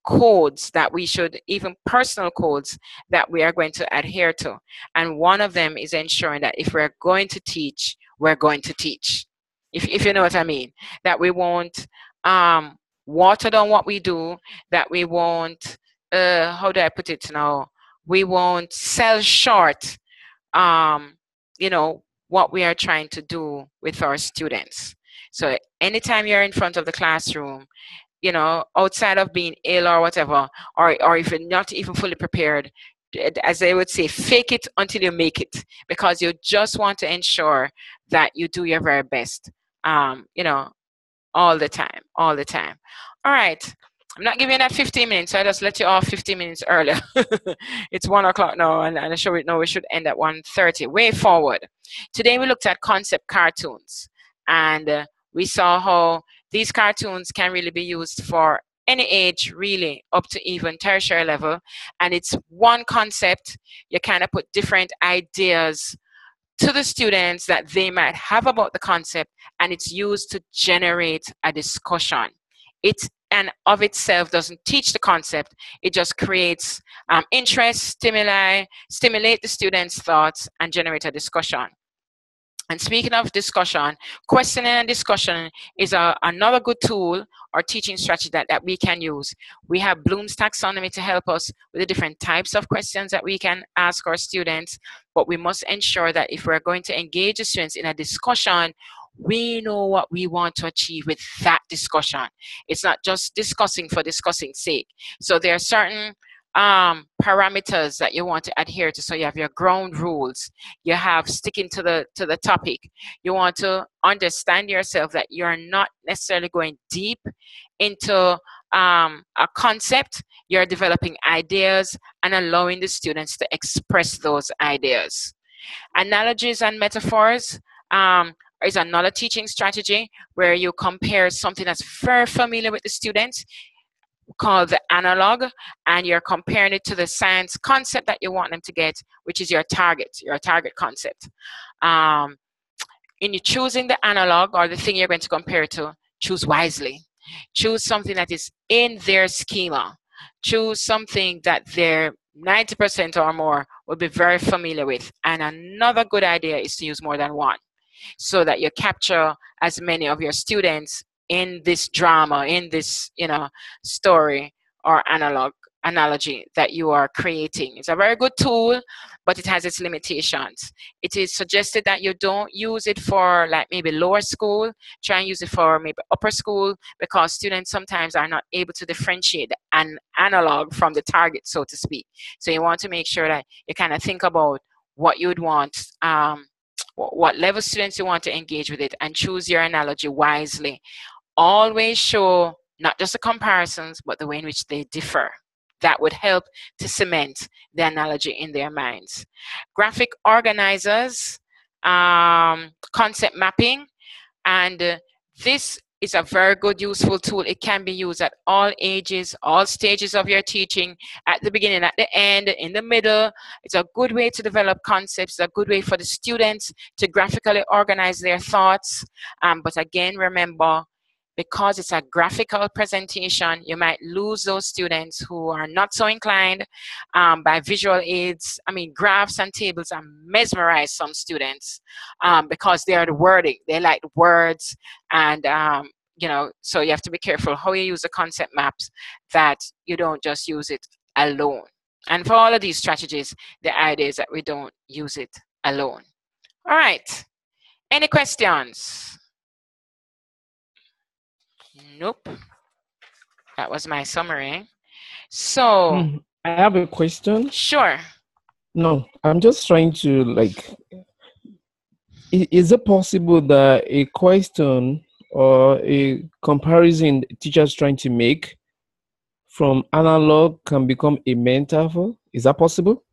codes that we should, even personal codes that we are going to adhere to. And one of them is ensuring that if we're going to teach, we're going to teach. If you know what I mean. That we won't water down what we do, that we won't, how do I put it now? We won't sell short, what we are trying to do with our students. So anytime you're in front of the classroom, outside of being ill or whatever, or if you're not even fully prepared, as they would say, fake it until you make it, because you just want to ensure that you do your very best, all the time. All right. I'm not giving you that 15 minutes, so I just let you off 15 minutes earlier. It's 1 o'clock now, and I show it now we should end at 1:30. Way forward. Today we looked at concept cartoons, and we saw how these cartoons can really be used for any age, really, up to even tertiary level. And it's one concept. You kind of put different ideas to the students that they might have about the concept, and it's used to generate a discussion. It and of itself doesn't teach the concept. It just creates interest, stimulate the students' thoughts, and generate a discussion. And speaking of discussion, questioning and discussion is another good tool or teaching strategy that we can use. We have Bloom's taxonomy to help us with the different types of questions that we can ask our students, but we must ensure that if we're going to engage the students in a discussion, we know what we want to achieve with that discussion. It's not just discussing for discussing's sake. So there are certain parameters that you want to adhere to. So you have your ground rules, you have sticking to the topic. You want to understand yourself that you're not necessarily going deep into a concept. You're developing ideas and allowing the students to express those ideas. Analogies and metaphors is another teaching strategy where you compare something that's very familiar with the students, called the analog, and you're comparing it to the science concept that you want them to get, which is your target concept. In choosing the analog or the thing you're going to compare it to, choose wisely. Choose something that is in their schema. Choose something that they're 90% or more will be very familiar with. And another good idea is to use more than one, so that you capture as many of your students in this drama, in this, story or analog analogy that you are creating. It's a very good tool, but it has its limitations. It is suggested that you don't use it for like maybe lower school. Try and use it for maybe upper school, because students sometimes are not able to differentiate an analog from the target, so to speak. So you want to make sure that you kind of think about what you would want, what level students you want to engage with it, and choose your analogy wisely. Always show not just the comparisons, but the way in which they differ. That would help to cement the analogy in their minds. Graphic organizers, concept mapping, and this is a very good, useful tool. It can be used at all ages, all stages of your teaching, at the beginning, at the end, in the middle. It's a good way to develop concepts, a good way for the students to graphically organize their thoughts. But again, remember, because it's a graphical presentation, you might lose those students who are not so inclined by visual aids. I mean, graphs and tables are mesmerize some students because they are the wording. They like the words, and you know, so you have to be careful how you use the concept maps, that you don't just use it alone. And for all of these strategies, the idea is that we don't use it alone. All right. Any questions? Nope. That was my summary. So I have a question. Sure. No, I'm just trying to like, is it possible that a question or a comparison teachers trying to make from analog can become a metaphor? Is that possible?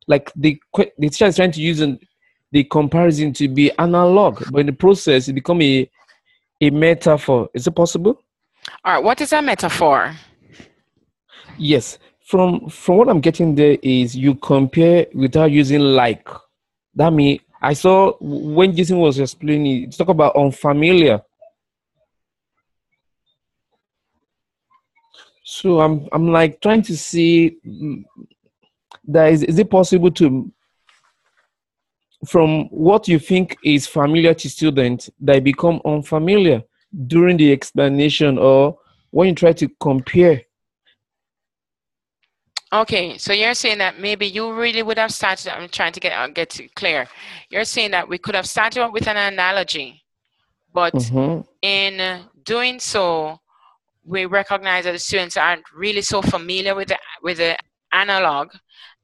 Like the teacher is trying to use the comparison to be analog, but in the process it become a metaphor. Is it possible? All right. What is a metaphor? Yes. From what I'm getting there is you compare without using like. That means I saw when Jason was explaining, it's talk about unfamiliar. So I'm like trying to see that is it possible to, from what you think is familiar to students, they become unfamiliar during the explanation or when you try to compare. Okay, so you're saying that maybe you really would have started, I'm trying to get it clear. You're saying that we could have started out with an analogy, but in doing so, we recognize that the students aren't really so familiar with the analog,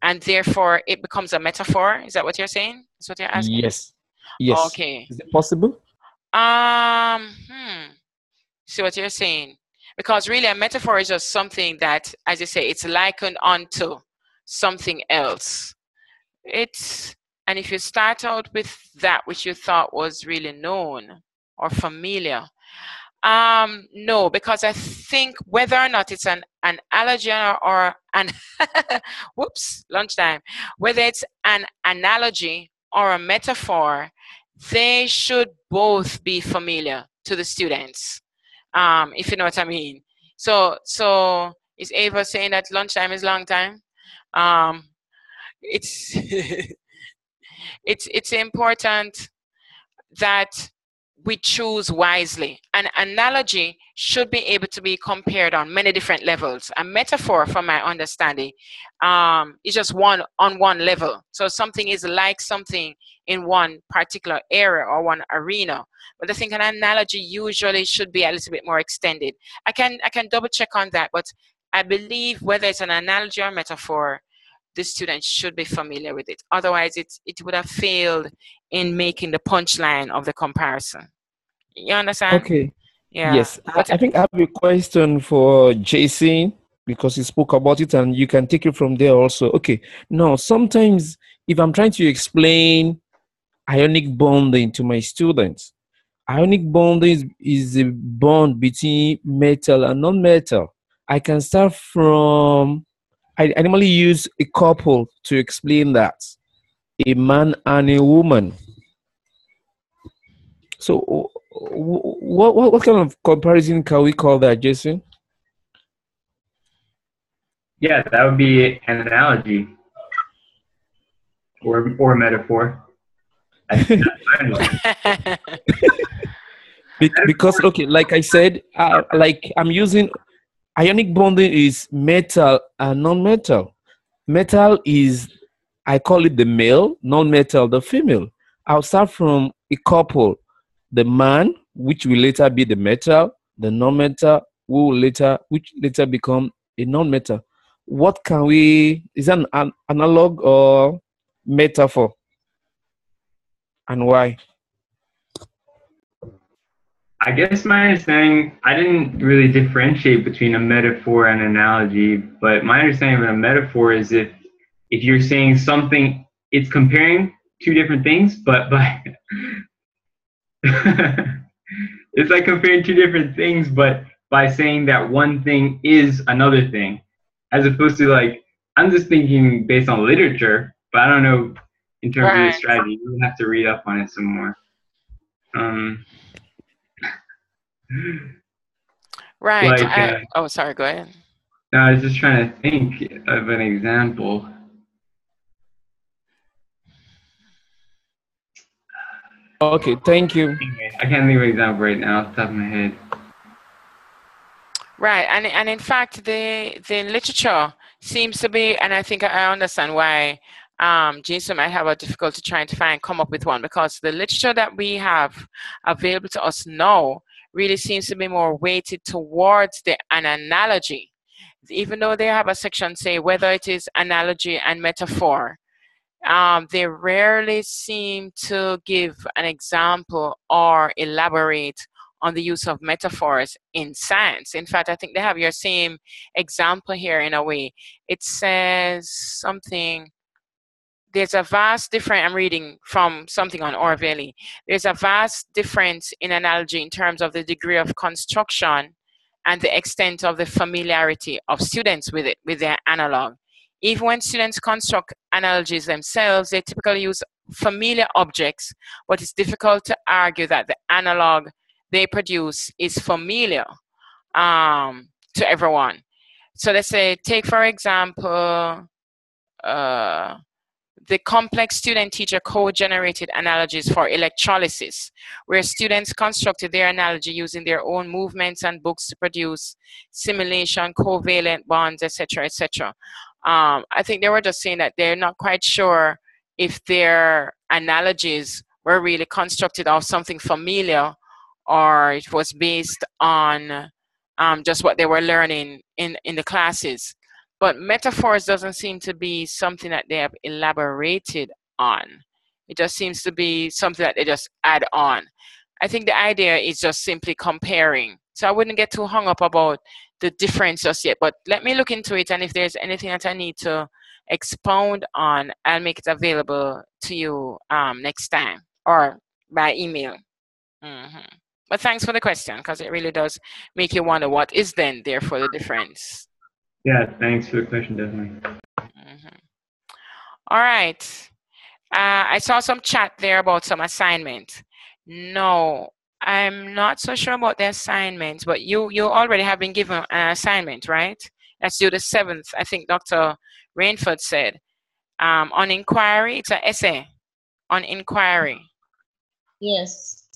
and therefore it becomes a metaphor. Is that what you're saying? Is what you're asking? Yes. Yes. Okay. Is it possible? See what you're saying. Because really a metaphor is just something that, as you say, it's likened onto something else. And if you start out with that which you thought was really known or familiar, no, because I think whether or not it's an allergen or an whoops, lunchtime, whether it's an analogy or a metaphor, they should both be familiar to the students, if you know what I mean. So is Ava saying that lunchtime is long time? It's it's important that we choose wisely. An analogy should be able to be compared on many different levels. A metaphor, from my understanding, is just one level. So something is like something in one particular area or one arena. But I think an analogy usually should be a little bit more extended. I can double check on that, but I believe whether it's an analogy or metaphor, the students should be familiar with it. Otherwise, it would have failed in making the punchline of the comparison. You understand? Okay. Yeah. Yes. I think I have a question for Jason, because he spoke about it and you can take it from there also. Okay. Now, sometimes if I'm trying to explain ionic bonding to my students, ionic bonding is a bond between metal and non-metal. I can start from, I normally use a couple to explain that. A man and a woman. So what kind of comparison can we call that, Jason? Yeah, that would be an analogy or a metaphor. Because, okay, like I said, like I'm using Ionic bonding is metal and non-metal. Metal is, I call it the male, non-metal the female. I'll start from a couple, the man, which will later be the metal, the non-metal, which later become a non-metal. What can we, is that an analog or metaphor? And why? I guess my understanding, I didn't really differentiate between a metaphor and analogy, but my understanding of a metaphor is if you're saying something, it's comparing two different things, but by it's like comparing two different things, but by saying that one thing is another thing, as opposed to like, I'm just thinking based on literature, but I don't know in terms of the strategy. You have to read up on it some more. Right. Like, oh, sorry. Go ahead. No, I was just trying to think of an example. Okay, thank you. I can't think of an example right now off the top of my head. Right, and in fact, the literature seems to be, and I think I understand why Jason might have a difficulty trying to come up with one, because the literature that we have available to us now really seems to be more weighted towards an analogy, even though they have a section say whether it is analogy and metaphor. They rarely seem to give an example or elaborate on the use of metaphors in science. In fact, I think they have your same example here in a way. It says something, there's a vast difference, I'm reading from something on Orwelli. There's a vast difference in analogy in terms of the degree of construction and the extent of the familiarity of students with it, with their analog. Even when students construct analogies themselves, they typically use familiar objects, but it's difficult to argue that the analog they produce is familiar to everyone. So let's say, take for example, the complex student-teacher code-generated analogies for electrolysis, where students constructed their analogy using their own movements and books to produce simulation, covalent bonds, etc., etc. I think they were just saying that they're not quite sure if their analogies were really constructed of something familiar, or it was based on just what they were learning in the classes. But metaphors doesn't seem to be something that they have elaborated on. It just seems to be something that they just add on. I think the idea is just simply comparing. So I wouldn't get too hung up about the difference just yet, but let me look into it, and if there's anything that I need to expound on, I'll make it available to you next time, or by email. But thanks for the question, because it really does make you wonder what is then therefore the difference. Yeah, thanks for the question, definitely. All right. I saw some chat there about some assignment. No, I'm not so sure about the assignments, but you already have been given an assignment, right? That's due the 7th, I think Dr. Rainford said. On inquiry, it's an essay on inquiry. Yes.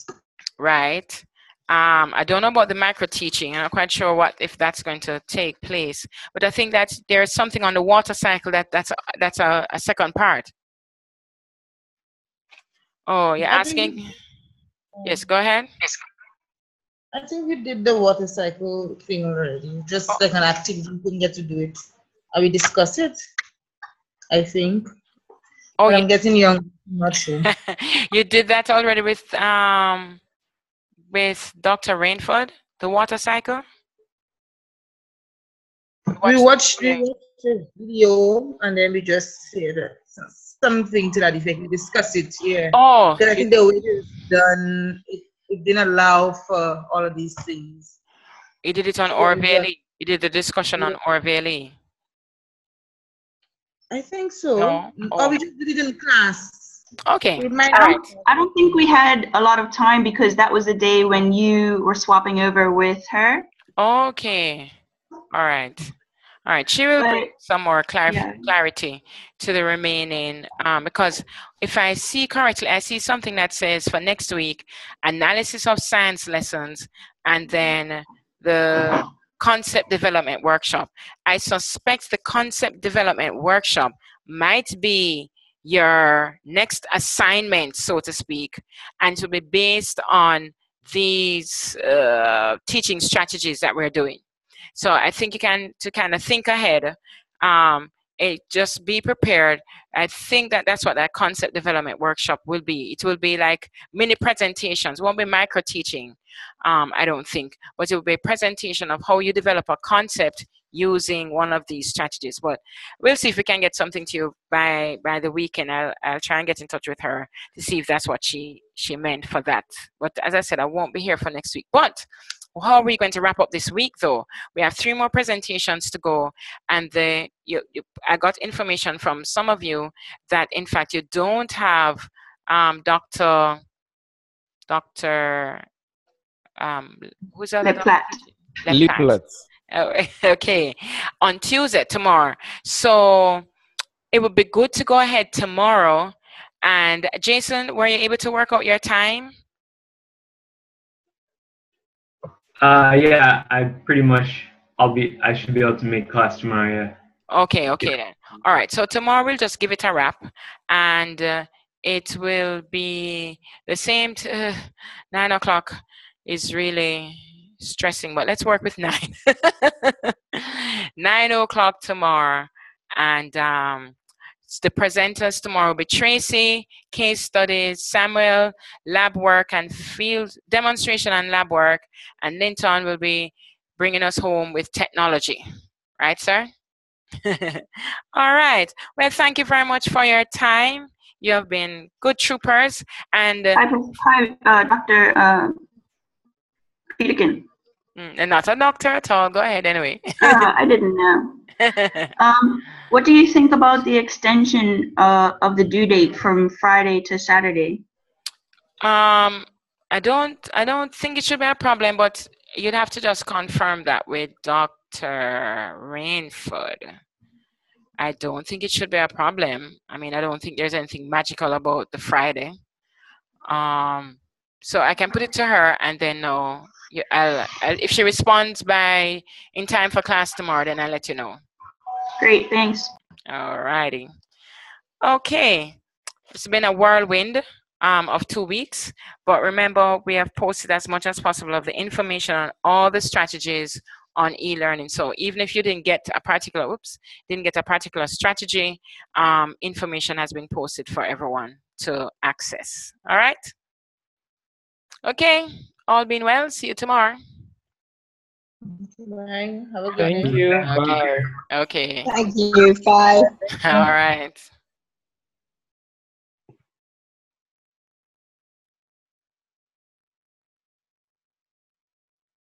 Right. I don't know about the micro teaching. I'm not quite sure if that's going to take place, but I think that there's something on the water cycle that's a second part. Oh, you're asking? Yes, go ahead. I think we did the water cycle thing already. Just like an activity, we couldn't get to do it. We discussed it, I think. Oh, I'm getting young. I'm not sure. You did that already with Dr. Rainford, the water cycle? We watched the video, and then we just said something to that effect. We discussed it here. Oh. Because I think the way it was done, it didn't allow for all of these things. You did it on Orwelli? You did the discussion on Orwelli? I think so. No? Or we just did it in class. Okay. I don't think we had a lot of time, because that was the day when you were swapping over with her. Okay. All right. All right. She will bring some more clarity to the remaining, because if I see correctly, I see something that says for next week, analysis of science lessons, and then the concept development workshop. I suspect the concept development workshop might be your next assignment, so to speak, and to be based on these teaching strategies that we're doing. So I think you can, to kind of think ahead, just be prepared. I think that that's what that concept development workshop will be. It will be like mini presentations. It won't be micro teaching, I don't think, but it will be a presentation of how you develop a concept using one of these strategies. But we'll see if we can get something to you by the weekend. I'll try and get in touch with her to see if that's what she meant for that. But as I said, I won't be here for next week. But how are we going to wrap up this week, though? We have 3 more presentations to go, and I got information from some of you that, in fact, you don't have Dr. Who's the other Leplat. Oh, okay, on Tuesday, tomorrow. So it would be good to go ahead tomorrow. And Jason, were you able to work out your time? Yeah, I pretty much, I should be able to make class tomorrow, yeah. Okay then. All right, so tomorrow we'll just give it a wrap, and it will be the same. 9 o'clock is really stressing, but let's work with 9. 9 o'clock tomorrow, and the presenters tomorrow will be Tracy, case studies, Samuel, lab work and field demonstration and lab work, and Linton will be bringing us home with technology. Right, sir? All right. Well, thank you very much for your time. You have been good troopers. And hi, Dr. Peterkin. And not a doctor at all. Go ahead anyway. I didn't know. What do you think about the extension of the due date from Friday to Saturday? I don't think it should be a problem, but you'd have to just confirm that with Dr. Rainford. I don't think it should be a problem. I mean, I don't think there's anything magical about the Friday. So I can put it to her, and then if she responds in time for class tomorrow, then I'll let you know. Great, thanks. All righty. Okay, it's been a whirlwind of 2 weeks, but remember, we have posted as much as possible of the information on all the strategies on e-learning. So even if you didn't get a particular strategy, information has been posted for everyone to access. All right. Okay. All being well. See you tomorrow. Bye. Have a good Thank day. you. Bye. Okay. Thank you. Bye. All right.